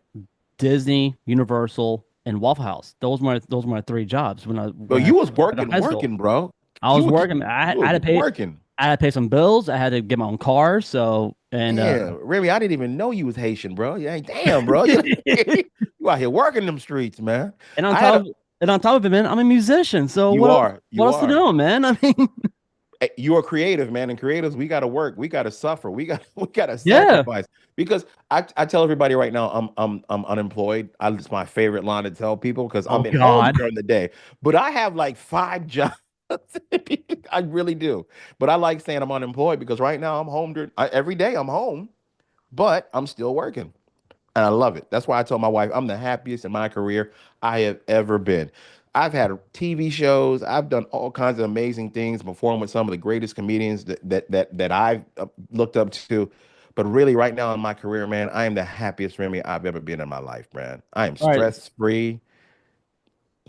Disney, Universal, and Waffle House. Those were my three jobs Well, when I you was out of working, high school. working, bro. I You was was working. you I was had to pay. working. I had to pay some bills. I had to get my own car. So and Damn, Remy, I didn't even know you was Haitian, bro. Yeah, damn, bro. You, you out here working them streets, man. and on I had top a of and on top of it, man, I'm a musician. So You are, what you else to are. do, man? I mean, You are creative, man. And creatives, we got to work. We got to suffer. We got to yeah. sacrifice. Because I tell everybody right now, I'm unemployed. It's my favorite line to tell people because Oh I'm at home God. during the day. But I have like five jobs. I really do. But I like saying I'm unemployed because right now I'm home every day. I'm home, but I'm still working. And I love it. That's why I told my wife I'm the happiest in my career I have ever been. I've had TV shows. I've done all kinds of amazing things, performed with some of the greatest comedians that I've looked up to. But really, right now in my career, man, I am the happiest Remy I've ever been in my life, man. I am All right. stress free.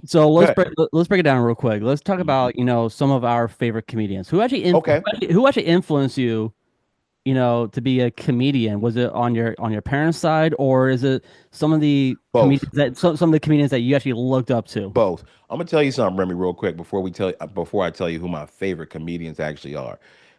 So Good. let's break it down real quick. Let's talk about some of our favorite comedians Okay. who actually influenced you to be a comedian? Was it on your parents' side, or is it Both. some of the comedians that you actually looked up to? Both. I'm gonna tell you something, Remy, real quick before I tell you who my favorite comedians actually are.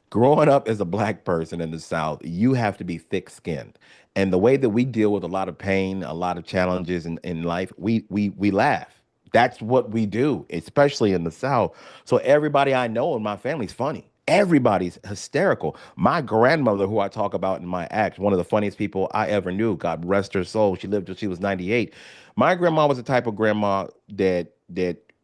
Growing up as a black person in the South, you have to be thick-skinned. And the way that we deal with a lot of pain, a lot of challenges in life, we laugh. That's what we do, especially in the South. So everybody I know in my family's funny. Everybody's hysterical. My grandmother, who I talk about in my act, one of the funniest people I ever knew, God rest her soul. She lived till she was 98. My grandma was the type of grandma that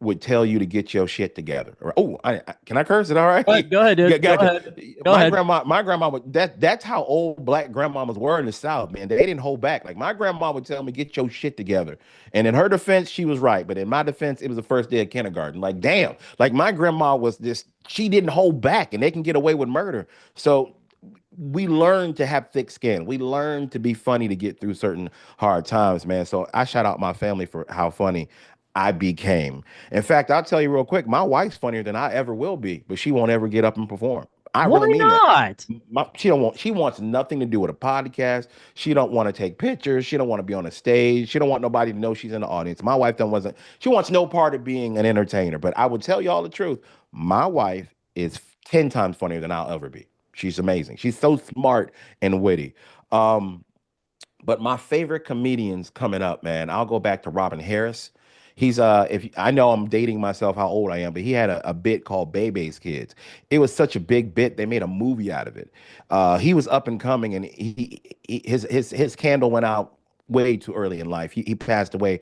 would tell you to get your shit together. Oh, can I curse it? All right. Go ahead, dude. Go Gotcha. ahead. Go ahead. My grandma would that's how old black grandmamas were in the South, man. They didn't hold back. Like my grandma would tell me, get your shit together. And in her defense, she was right. But in my defense, it was the first day of kindergarten. Like, damn. Like my grandma was just, she didn't hold back and they can get away with murder. So we learn to have thick skin. We learn to be funny to get through certain hard times, man. So I shout out my family for how funny I became. In fact, I'll tell you real quick, my wife's funnier than I ever will be, but she won't ever get up and perform. I really Why mean that. not? She wants nothing to do with a podcast. She don't want to take pictures. She don't want to be on a stage. She don't want nobody to know she's in the audience. My wife don't wasn't she wants no part of being an entertainer. But I would tell you all the truth. My wife is 10 times funnier than I'll ever be. She's amazing. She's so smart and witty. Um, but my favorite comedians coming up, man, I'll go back to Robin Harris. He's if I know I'm dating myself how old I am, but he had a bit called Bebe's Kids. It was such a big bit, they made a movie out of it. He was up and coming, and his candle went out way too early in life. He passed away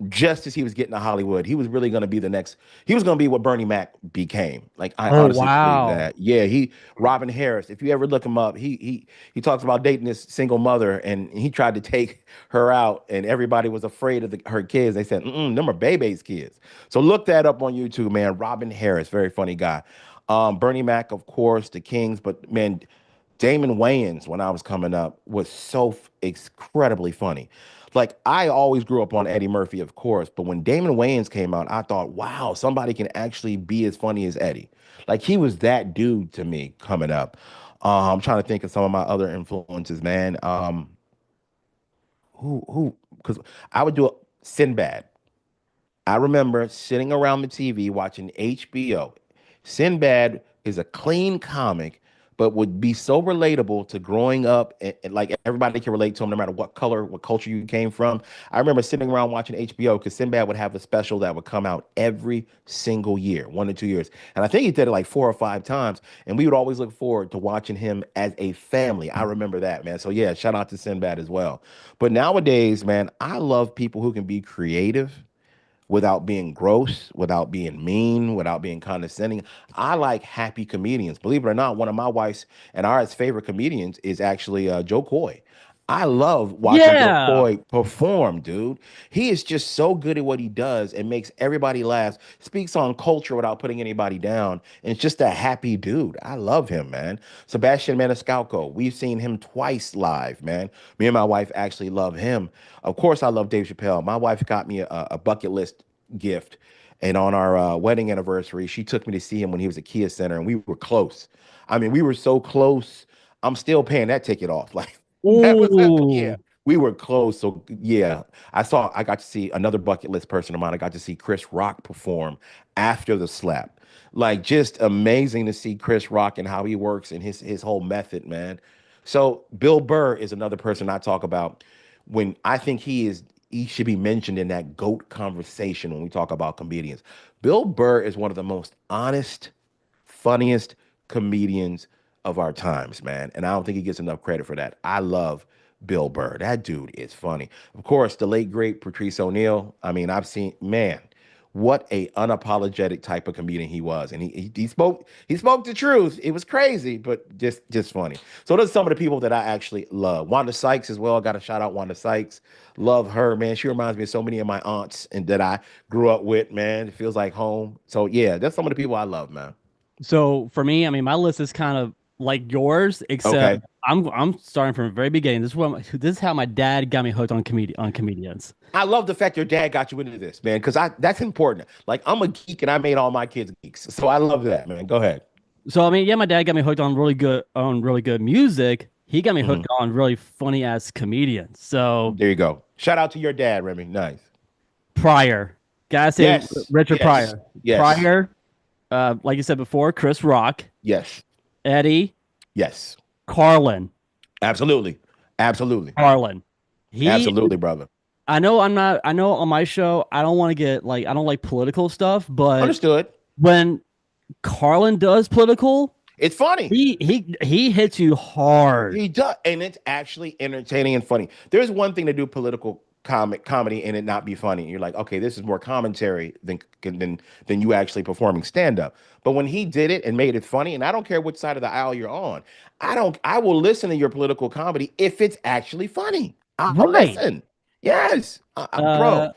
just as he was getting to Hollywood. He was really going to be the next. He was going to be what Bernie Mac became. Like I Oh honestly believe wow. that. Yeah, he Robin Harris. If you ever look him up, he talks about dating this single mother, and he tried to take her out, and everybody was afraid of her kids. They said, "Them are Bebe's kids." So look that up on YouTube, man. Robin Harris, very funny guy. Bernie Mac, of course, the Kings, but man, Damon Wayans, when I was coming up, was so incredibly funny. Like I always grew up on Eddie Murphy, of course, but when Damon Wayans came out, I thought, wow, somebody can actually be as funny as Eddie. Like he was that dude to me coming up. I'm trying to think of some of my other influences, man. Because I would do a Sinbad. I remember sitting around the TV watching HBO. Sinbad is a clean comic, but would be so relatable to growing up, and like everybody can relate to him no matter what color, what culture you came from. I remember sitting around watching HBO because Sinbad would have a special that would come out every single year, 1 to 2 years. And I think he did it like 4 or 5 times. And we would always look forward to watching him as a family. I remember that, man. So yeah, shout out to Sinbad as well. But nowadays, man, I love people who can be creative without being gross, without being mean, without being condescending. I like happy comedians. Believe it or not, one of my wife's and ours favorite comedians is actually Joe Coy. I love watching Joe Yeah. Coy perform, dude. He is just so good at what he does and makes everybody laugh, speaks on culture without putting anybody down, and it's just a happy dude. I love him, man. Sebastian Maniscalco, we've seen him twice live, man. Me and my wife actually love him. Of course, I love Dave Chappelle. My wife got me a bucket list gift. And on our wedding anniversary, she took me to see him when he was at Kia Center, and we were close. I mean, we were so close. I'm still paying that ticket off. Like that was yeah. Ooh. We were close. So yeah, I got to see another bucket list person of mine. I got to see Chris Rock perform after the slap. Like just amazing to see Chris Rock and how he works and his whole method, man. So Bill Burr is another person I talk about when I think he should be mentioned in that GOAT conversation when we talk about comedians. Bill Burr is one of the most honest, funniest comedians of our times, man. And I don't think he gets enough credit for that. I love Bill Burr. That dude is funny. Of course, the late great Patrice O'Neill. I mean, I've seen man, what a unapologetic type of comedian he was, and he spoke the truth. It was crazy, but just funny. So those are some of the people that I actually love. Wanda Sykes as well. Got to shout out Wanda Sykes. Love her, man. She reminds me of so many of my aunts and that I grew up with, man. It feels like home. So yeah, that's some of the people I love, man. So for me, I mean, my list is kind of like yours, except Okay. I'm starting from the very beginning. This is how my dad got me hooked on comedians. I love the fact your dad got you into this, man, because I that's important. Like I'm a geek and I made all my kids geeks. So I love that, man. Go ahead. So I mean, yeah, my dad got me hooked on really good music. He got me Mhm. hooked on really funny ass comedians. So There you go. Shout out to your dad, Remy. Nice. Pryor, gotta say Yes. Richard Yes. Pryor. Yes. Pryor, like you said before, Chris Rock, Yes. Eddie, Yes. Carlin, Absolutely. Absolutely. Carlin. He, Absolutely, brother. I know I'm not. I know on my show, I don't want to get like I don't like political stuff, but Understood. when Carlin does political, It's funny. he hits you hard. He does, and it's actually entertaining and funny. There's one thing to do political comedy and it not be funny. You're like, okay, this is more commentary than you actually performing stand up. But when he did it and made it funny, and I don't care which side of the aisle you're on, I will listen to your political comedy if it's actually funny. I'll Right. listen. Yes, Uh, bro.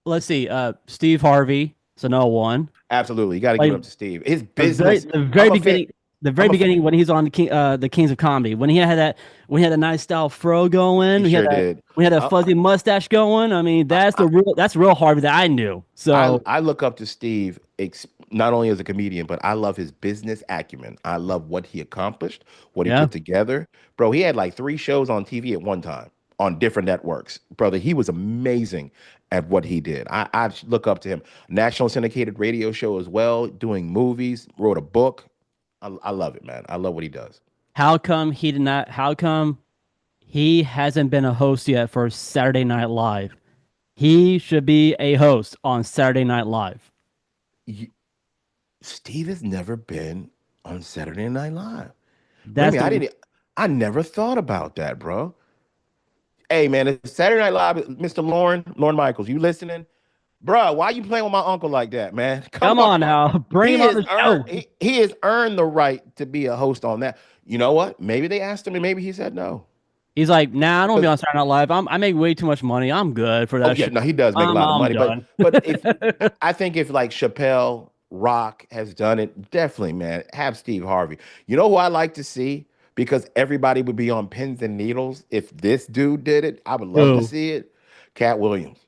let's see. Steve Harvey. So no one. Absolutely, you got to give Like it up to Steve. His the very business. the very I'm a fan. beginning. The very I'm a. beginning when he's on the Kings of Comedy, when he had a nice style fro He going, sure did. we had a I, fuzzy mustache going. I mean, I, that's real Harvey that I knew. So I look up to Steve not only as a comedian, but I love his business acumen. I love what he accomplished, what he yeah. put together. Bro, he had like 3 shows on TV at one time on different networks. Brother, he was amazing at what he did. I look up to him. National syndicated radio show as well, doing movies, wrote a book. I love it, man. I love what he does. How come he did not? How come he hasn't been a host yet for Saturday Night Live? He should be a host on Saturday Night Live. You, Steve has never been on Saturday Night Live. That's Remy, the I never thought about that, bro. Hey, man, it's Saturday Night Live, Mr. Lauren Michaels, you listening? Bruh, why you playing with my uncle like that, man? Come come on on. now, bring him on the show. He has earned the right to be a host on that. You know what? Maybe they asked him and maybe he said no. He's like, nah, I don't want to be 'Cause on Saturday Night Live. I make way too much money. I'm good for oh that yeah, show. no, he does make a lot of I'm money, done. but if I think if like Chappelle Rock has done it, definitely, man, have Steve Harvey. You know who I like to see because everybody would be on pins and needles if this dude did it. I would love to Who? see it. Cat Williams.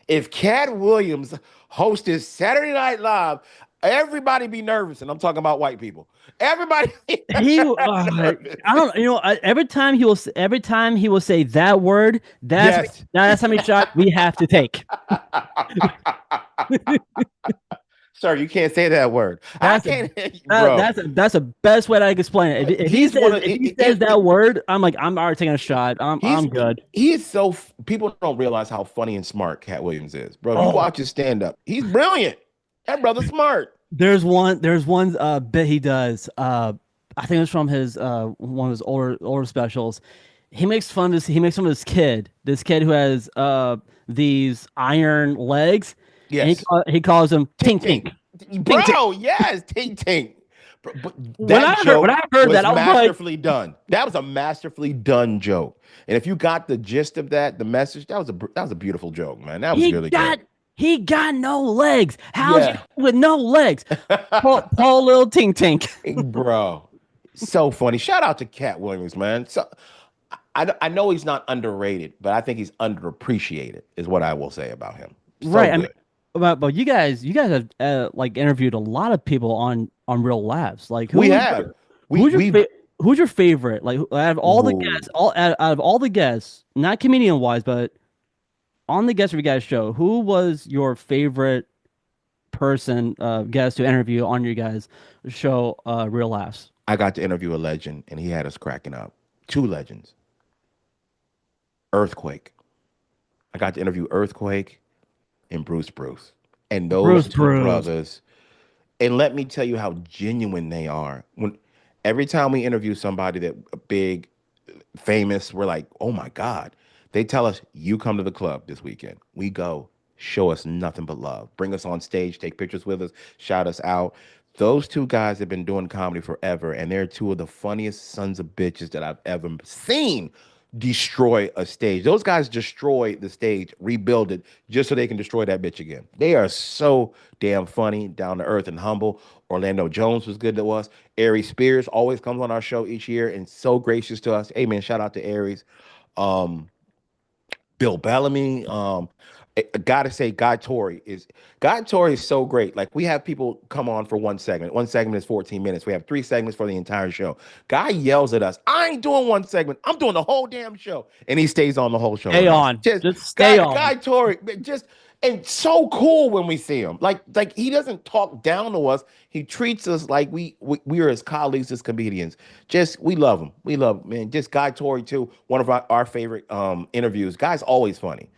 If Cat Williams hosted Saturday Night Live, everybody be nervous, and I'm talking about white people. Everybody be nervous. I don't, every time he will say that word, Yes. that's how many shots we have to take. Sir, you can't say that word. I That's a, can't, bro. that's the best way I can explain it. He's one of If he says that word, I'm like, I'm already taking a shot. he's I'm good. he is so people don't realize how funny and smart Cat Williams is, bro. If you Oh, watch his stand up, he's brilliant. That brother's smart. there's one bit he does. I think it's from his one of his older specials. He makes fun of this kid who has these iron legs, and Yes, he calls him tink Tink Tink. tink, Tink Tink. bro. Yes, tink tink. But that joke When I heard was that, I was like, masterfully done. That was a masterfully done joke. And if you got the gist of that, the message, that was a beautiful joke, man. That was he really got good. he got no legs. How's you Yeah, with no legs? Poor little Tink Tink. bro. So funny. Shout out to Cat Williams, man. So I know he's not underrated, but I think he's underappreciated, is what I will say about him. So Right. I mean, good. but you guys have like interviewed a lot of people on Real Laughs. Like We have. who's your We've who's your favorite? Like out of all the ooh, guests, out of all the guests, not comedian wise, but on the guest of you guys show, who was your favorite person guest to interview on your guys show? Real Laughs. I got to interview a legend and he had us cracking up. Two legends. Earthquake. I got to interview Earthquake and Bruce. And those two Bruce. brothers, and let me tell you how genuine they are. When every time we interview somebody that big, famous, we're like, oh my God. They tell us, you come to the club this weekend. We go, show us nothing but love. Bring us on stage, take pictures with us, shout us out. Those two guys have been doing comedy forever, and they're two of the funniest sons of bitches that I've ever seen destroy a stage. Those guys destroy the stage, rebuild it just so they can destroy that bitch again. They are so damn funny, down to earth, and humble. Orlando Jones was good to us. Aries Spears always comes on our show each year and so gracious to us. Hey man, shout out to Aries. Um, Bill Bellamy. I gotta say, Guy Tori is so great. Like we have people come on for one segment. One segment is 14 minutes. We have three segments for the entire show. Guy yells at us. I ain't doing one segment. I'm doing the whole damn show, and he stays on the whole show Stay with us. on. Just stay Guy on. Tori, just and so cool when we see him. Like he doesn't talk down to us. He treats us like we are his colleagues as comedians. Just we love him. We love him, man. Just Guy Tori too. One of our favorite interviews. Guy's always funny.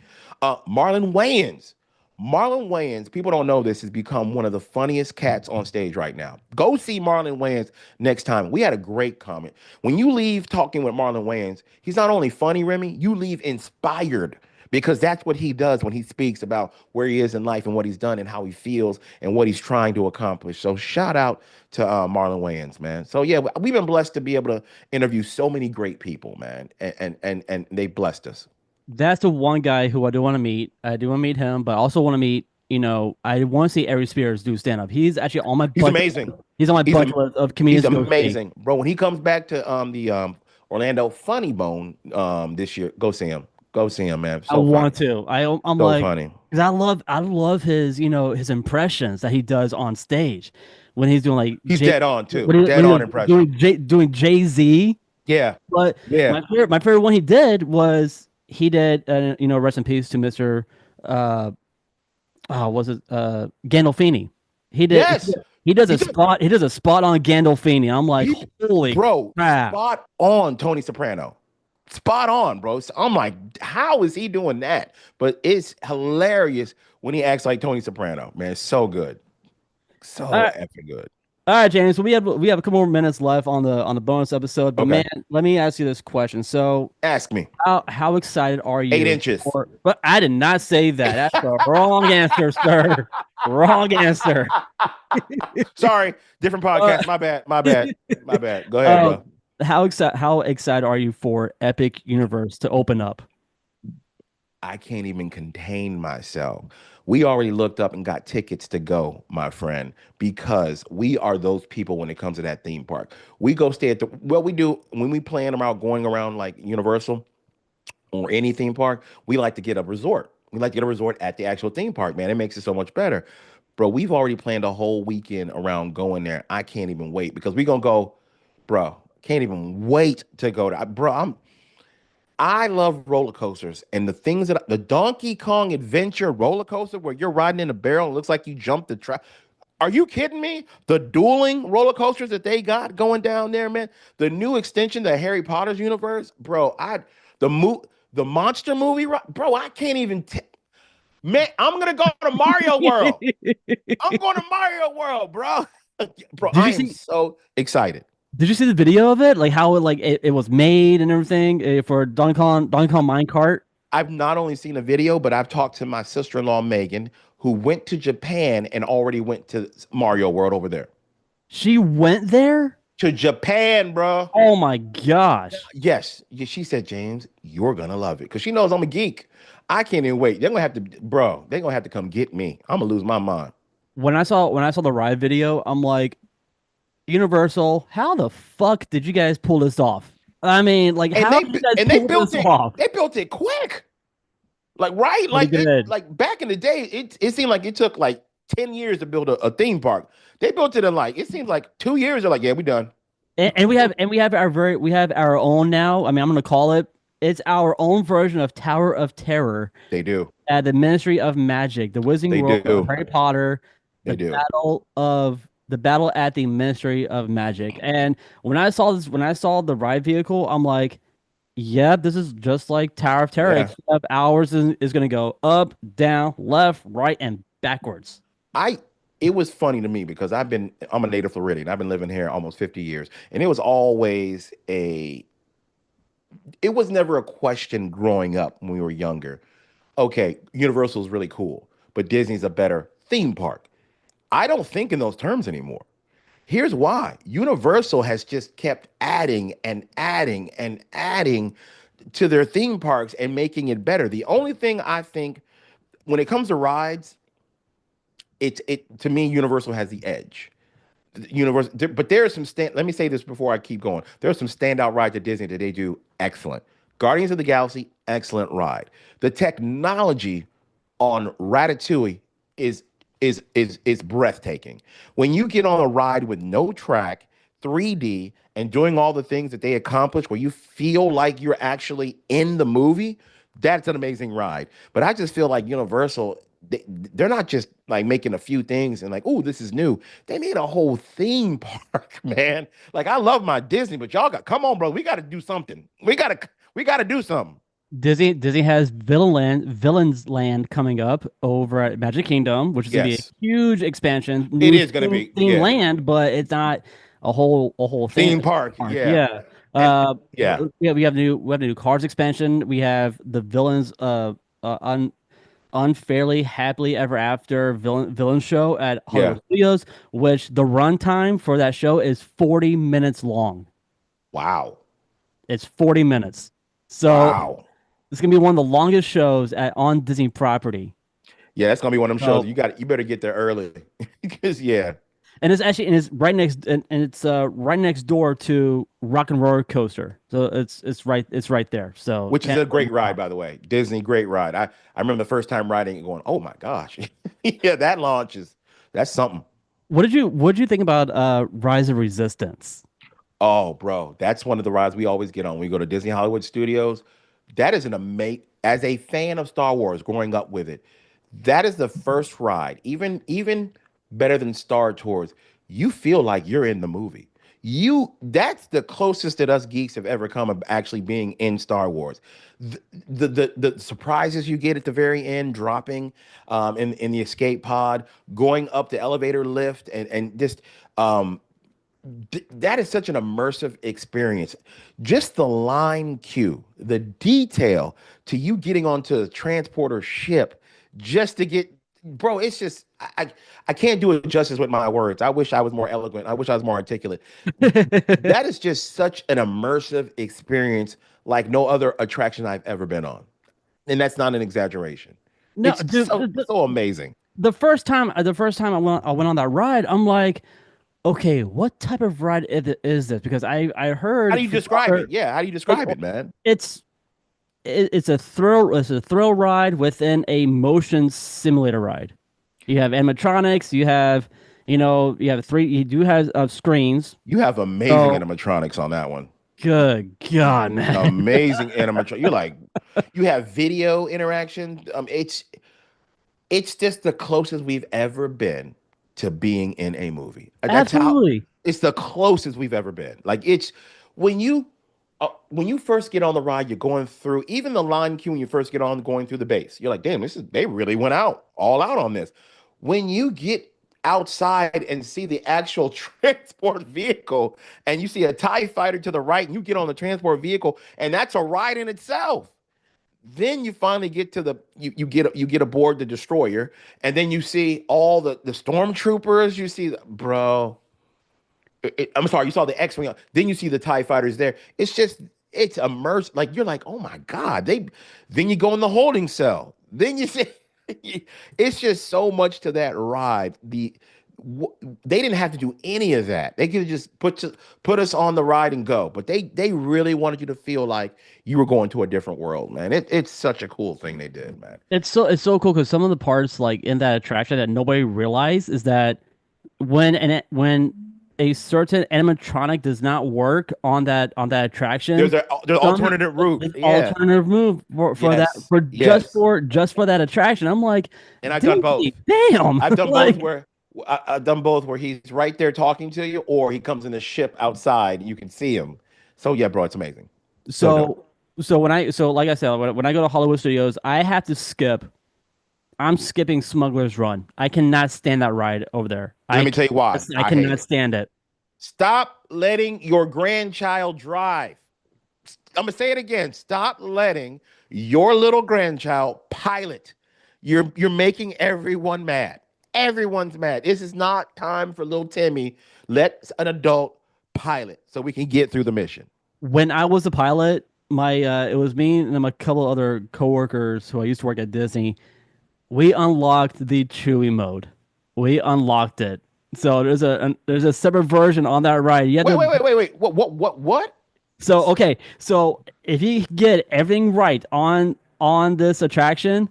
Marlon Wayans. Marlon Wayans, people don't know this, has become one of the funniest cats on stage right now. Go see Marlon Wayans next time. We had a great comment. When you leave talking with Marlon Wayans, he's not only funny, Remy, you leave inspired because that's what he does when he speaks about where he is in life and what he's done and how he feels and what he's trying to accomplish. So shout out to Marlon Wayans, man. So yeah, we've been blessed to be able to interview so many great people, man, and they blessed us. That's the one guy who I do want to meet. I do want to meet him, but I also want to meet. I want to see Ari Spears do stand up. He's actually on my He's bucket. amazing. He's on my He's bucket a, list of he's comedians to go see. amazing, bro. When he comes back to the Orlando Funny Bone this year, go see him. Go see him, man. I So want funny. to. I'm So like, funny. because I love his his impressions that he does on stage when he's doing like He's dead on too. Dead when on he's impression. doing Jay Z. Yeah. But Yeah. my favorite one he did was he did rest in peace to Mr. uh was it Gandolfini. He did Yes. he does He a did. spot he does a spot on Gandolfini. I'm like, He, holy bro, crap. spot on Tony Soprano. spot on, bro. So I'm like, how is he doing that? But it's hilarious when he acts like Tony Soprano. Man, it's so good, All so right, effing good. all right, James. So we have a couple more minutes left on the bonus episode, but man, Okay, let me ask you this question. So ask me. how excited are 8 you inches. for? But I did not say that. That's the wrong answer, sir. Wrong answer. Sorry, different Uh, podcast. My bad. My bad. My bad. Go ahead, uh, bro. how excited are you for Epic Universe to open up? I can't even contain myself. We already looked up and got tickets to go, my friend, because we are those people when it comes to that theme park. We go stay at the, well, we do when we plan about going around like Universal or any theme park, we like to get a resort. We like to get a resort at the actual theme park, man. It makes it so much better. Bro, we've already planned a whole weekend around going there. I can't even wait because we're gonna go, bro. Can't even wait to go to, bro. I love roller coasters and the things that the Donkey Kong Adventure roller coaster where you're riding in a barrel and it looks like you jumped the track. Are you kidding me? The dueling roller coasters that they got going down there, man. The new extension to Harry Potter's universe, bro. The mo the monster movie, bro. I can't even. Man, I'm gonna go to Mario World. I'm going to Mario World, bro. Bro, Did I you am see? so excited. Did you see the video of it? Like how it was made and everything for Donkey Kong Minecart? I've not only seen a video, but I've talked to my sister-in-law Megan, who went to Japan and already went to Mario World over there. She went there? To Japan, bro. Oh my gosh. Yes, she said, James, you're gonna love it because she knows I'm a geek. I can't even wait. They're gonna have to, bro. They're gonna have to come get me. I'm gonna lose my mind. When I saw the ride video, I'm like, Universal, how the fuck did you guys pull this off? I mean, like, And how they did you guys and they pull built this it. off? They built it quick. Like right, Pretty like it. good. Like back in the day, it seemed like it took like 10 years to build a theme park. They built it in like it seems like 2 years. They're like, yeah, we done. And we have our own now. I mean, I'm gonna call it. It's our own version of Tower of Terror They do. at the Ministry of Magic, the Wizarding They World of do. Harry Potter, They do. the battle at the Ministry of Magic. And when I saw the ride vehicle, I'm like, yeah, this is just like Tower of Terror, Yeah. except ours is going to go up, down, left, right, and backwards. I it was funny to me because I'm a native Floridian. I've been living here almost 50 years. And it was always it was never a question growing up when we were younger. Okay, Universal is really cool, but Disney's a better theme park. I don't think in those terms anymore. Here's why. Universal has just kept adding and adding and adding to their theme parks and making it better. The only thing I think when it comes to rides, it to me Universal has the edge. Universal, but there are some let me say this before I keep going. There are some standout rides at Disney that they do excellent. Guardians of the Galaxy, excellent ride. The technology on Ratatouille is is breathtaking. When you get on a ride with no track, 3D, and doing all the things that they accomplish, where you feel like you're actually in the movie, that's an amazing ride. But I just feel like Universal, they're not just like making a few things and like, oh, this is new. They made a whole theme park, man. Like I love my Disney, but y'all got come on, bro. We got to do something. We got to do something. Disney has Villains Land coming up over at Magic Kingdom, which is gonna be a Yes, huge expansion, it new is gonna be. theme Yeah, land, but it's not a whole thing theme park. park. Yeah, Yeah. and yeah, We have new Cars expansion. We have the villains unfairly happily ever after villain show at yeah. Hollywood Studios, which the runtime for that show is 40 minutes long. Wow, It's 40 minutes. So wow. it's gonna be one of the longest shows on Disney property. Yeah, that's gonna be one of them shows. So You better get there early because yeah, it's right next and it's right next door to Rock and Roller Coaster. So it's right there. So which is can't a go great ride by the way. Disney, great ride. I remember the first time riding it, going, oh my gosh, yeah, that launch is that's something. what did you think about Rise of Resistance? Oh, bro, that's one of the rides we always get on. When we go to Disney Hollywood Studios. That is an amazing. As a fan of Star Wars, growing up with it, that is the first ride. Even better than Star Tours. You feel like you're in the movie. That's the closest that us geeks have ever come of actually being in Star Wars. The surprises you get at the very end, dropping in the escape pod, going up the elevator lift, and just um, that is such an immersive experience. Just the line queue, the detail to you getting onto the transporter ship just to get, bro, it's just, I can't do it justice with my words. I wish I was more eloquent. I wish I was more articulate. That is just such an immersive experience like no other attraction I've ever been on. And that's not an exaggeration. No, It's dude, so amazing. the first time I went on that ride, I'm like, okay, what type of ride is this? Because I How do heard you from describe other it? Yeah, how do you like describe it, man? it's it's a thrill ride within a motion simulator ride. You have animatronics, you have three, you do have screens. You have amazing So animatronics on that one. good God, man. Amazing animatronic. You're like, you have video interaction. It's just the closest we've ever been to being in a movie. That's how Absolutely. it's the closest we've ever been. Like it's when you when you first get on the ride, you're going through even the line queue when you first get on going through the base. You're like, damn, this is they really went out all out on this. When you get outside and see the actual transport vehicle and you see a TIE fighter to the right and you get on the transport vehicle and that's a ride in itself. Then you finally get to you get aboard the destroyer, and then you see all the stormtroopers. You see, bro. I'm sorry, you saw the X-wing. Then you see the TIE fighters there. It's just it's immersed. Like you're like, oh my god. They then you go in the holding cell. Then you see it's just so much to that ride. They didn't have to do any of that. They could just put us on the ride and go. But they really wanted you to feel like you were going to a different world, man. It's such a cool thing they did, man. It's so cool because some of the parts like in that attraction that nobody realized is that when a certain animatronic does not work on that attraction, There's some alternative route. an Yeah. alternative move for that Yes. Yes. for just for that attraction. I'm like, And I've done both. dude, damn, I've done both like where I've done both where he's right there talking to you, or he comes in the ship outside. You can see him. So yeah, bro, it's amazing. So dope. so so like I said, when I go to Hollywood Studios, I have to skip. I'm skipping Smuggler's Run. I cannot stand that ride over there. Let me tell you why. I I hate cannot it. stand it. Stop letting your grandchild drive. I'm gonna say it again. Stop letting your little grandchild pilot. You're making everyone mad. Everyone's mad. This is not time for little Timmy. Let an adult pilot so we can get through the mission. When I was a pilot, my it was me and a couple other coworkers who I used to work at Disney. We unlocked the Chewy mode. We unlocked it. So there's a separate version on that ride. You have Wait, to wait, wait, wait, wait. What? so okay. So if you get everything right on this attraction,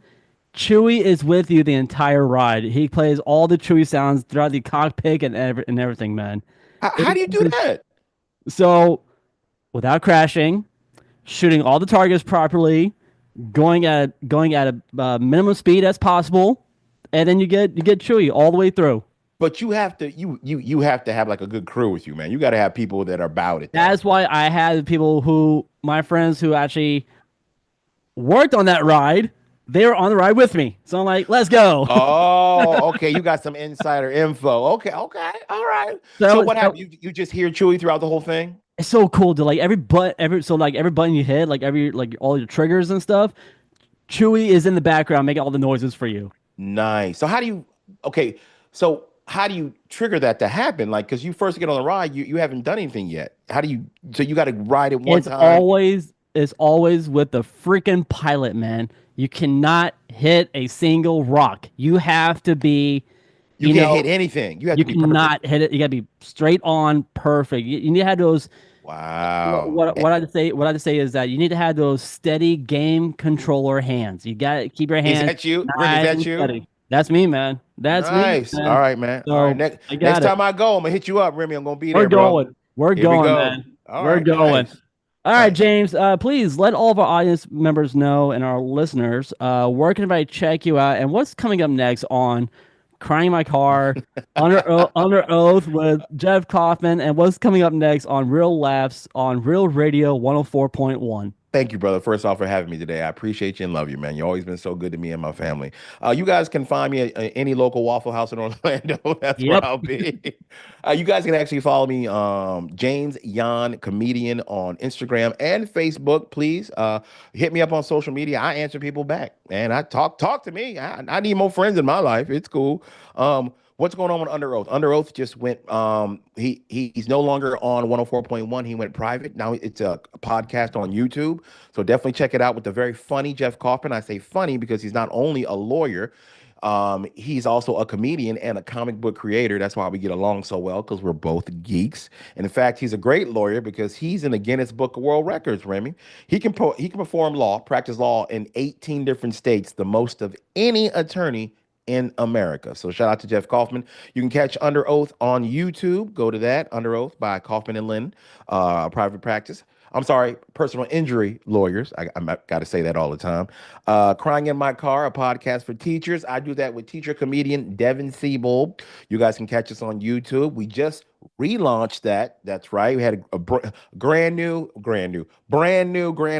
Chewy is with you the entire ride. He plays all the Chewy sounds throughout the cockpit and everything, man. How do you do that? So without crashing, shooting all the targets properly, going at a minimum speed as possible, and then you get Chewy all the way through. But you have to you have to have like a good crew with you, man. You got to have people that are about it, though. That's why I had people who my friends who actually worked on that ride. They were on the ride with me, so I'm like, let's go. Oh, okay. You got some insider info. Okay, okay, all right. So what So happened? You just hear Chewy throughout the whole thing? it's so cool to like every button you hit, like every like all your triggers and stuff. Chewy is in the background making all the noises for you. Nice. So how do you? Okay, so how do you trigger that to happen? Like, because you first get on the ride, you haven't done anything yet. How do you? So you got to ride it one time. It's always with the freaking pilot, man. You cannot hit a single rock. You have to be, You can't hit anything. You have you to be perfect. cannot hit it. You gotta be straight on perfect. You need to have those. Wow. What I say is that you need to have those steady game controller hands. You got to keep your Is hands that you? Remy, is nice that and you? steady. That's me, man. That's me, Nice. man. All right, man. All right. So Next I next got it. time I go, I'm gonna hit you up, Remy. I'm gonna be We're there, bro. going. We're Here we going, go. man. All We're right. going. Nice. All right, Nice. James. Please let all of our audience members know and our listeners where can everybody check you out and what's coming up next on Crying in My Car, Under Oath with Jeff Kaufman, and what's coming up next on Real Laughs on Real Radio 104.1. Thank you, brother. First off, for having me today. I appreciate you and love you, man. You've always been so good to me and my family. You guys can find me at any local Waffle House in Orlando. That's where Yep. I'll be. You guys can actually follow me, James Yan Comedian on Instagram and Facebook. Please hit me up on social media. I answer people back, and I talk to me. I need more friends in my life. It's cool. What's going on with Under Oath? Under Oath just went. He's no longer on 104.1. He went private. Now it's a podcast on YouTube. So definitely check it out with the very funny Jeff Kaufman. I say funny because he's not only a lawyer, he's also a comedian and a comic book creator. That's why we get along so well because we're both geeks. And in fact, he's a great lawyer because he's in the Guinness Book of World Records. Remy, he can perform law, practice law in 18 different states, the most of any attorney in America. So shout out to Jeff Kaufman. You can catch Under Oath on YouTube. Go to that, Under Oath by Kaufman and Lynn, private practice. I'm sorry, personal injury lawyers. I got to say that all the time. Crying in My Car, a podcast for teachers. I do that with teacher comedian Devin Siebold. You guys can catch us on YouTube. We just relaunched that. That's right. We had brand new grand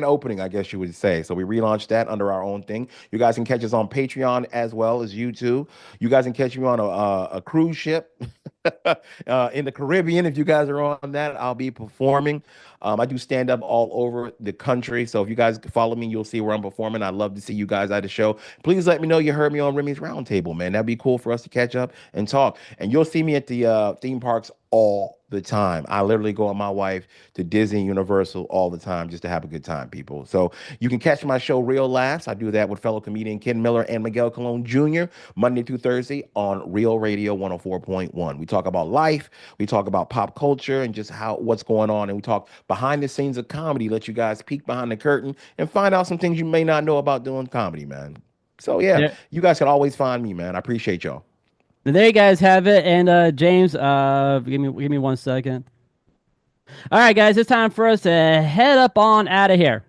opening, I guess you would say. So we relaunched that under our own thing. You guys can catch us on Patreon as well as YouTube. You guys can catch me on a cruise ship in the Caribbean. If you guys are on that, I'll be performing. I do stand up all over the country. So if you guys follow me, you'll see where I'm performing. I'd love to see you guys at the show. Please let me know you heard me on Remy's Roundtable, man. That'd be cool for us to catch up and talk. And you'll see me at the theme parks all the time. I literally go with my wife to Disney and Universal all the time just to have a good time, people. So you can catch my show Real Laughs. I do that with fellow comedian Ken Miller and Miguel Colon Jr. Monday through Thursday on Real Radio 104.1. We talk about life, we talk about pop culture and just what's going on, and we talk behind the scenes of comedy, let you guys peek behind the curtain and find out some things you may not know about doing comedy, man. So yeah, There, you guys can always find me, man. I appreciate y'all. there you guys have it. And James, give me 1 second. All right, guys, it's time for us to head up on out of here.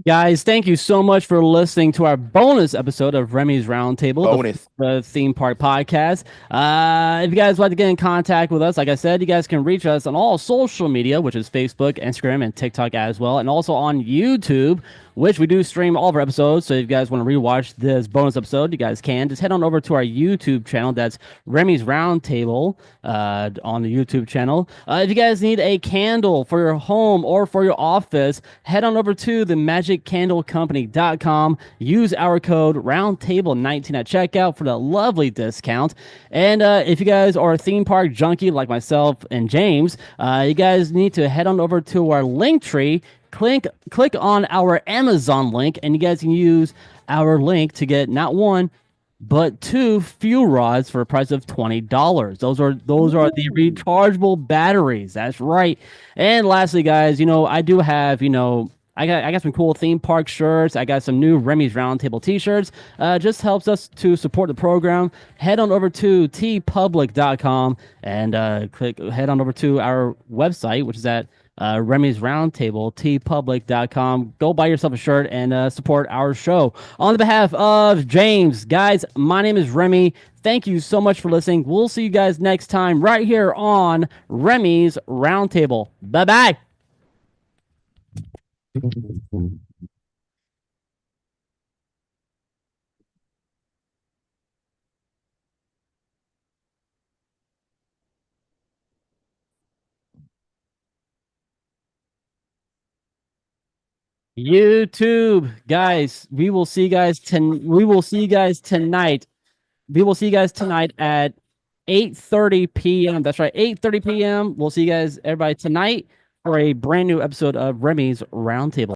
Guys, thank you so much for listening to our bonus episode of Remy's Roundtable, Bonus. the theme park podcast. If you guys want to get in contact with us, like I said, you guys can reach us on all social media, which is Facebook, Instagram, and TikTok as well, and also on YouTube, which we do stream all of our episodes. So if you guys want to rewatch this bonus episode, you guys can. Just head on over to our YouTube channel. That's Remy's Roundtable on the YouTube channel. If you guys need a candle for your home or for your office, head on over to the magiccandlecompany.com. Use our code Roundtable19 at checkout for the lovely discount. And if you guys are a theme park junkie like myself and James, you guys need to head on over to our link tree. Click on our Amazon link, and you guys can use our link to get not one, but two fuel rods for a price of $20. Those are the rechargeable batteries. That's right. And lastly, guys, I do have, I got some cool theme park shirts. I got some new Remy's Roundtable t-shirts. Just helps us to support the program. Head on over to tpublic.com and head on over to our website, which is at Remy's Roundtable, tpublic.com. Go buy yourself a shirt and support our show. On the behalf of James, guys, my name is Remy. Thank you so much for listening. We'll see you guys next time right here on Remy's Roundtable. Bye-bye. YouTube, guys, we will see you guys tonight. We will see you guys tonight at 8:30 p.m. That's right, 8:30 p.m. We'll see you guys, everybody, tonight for a brand new episode of Remy's Roundtable.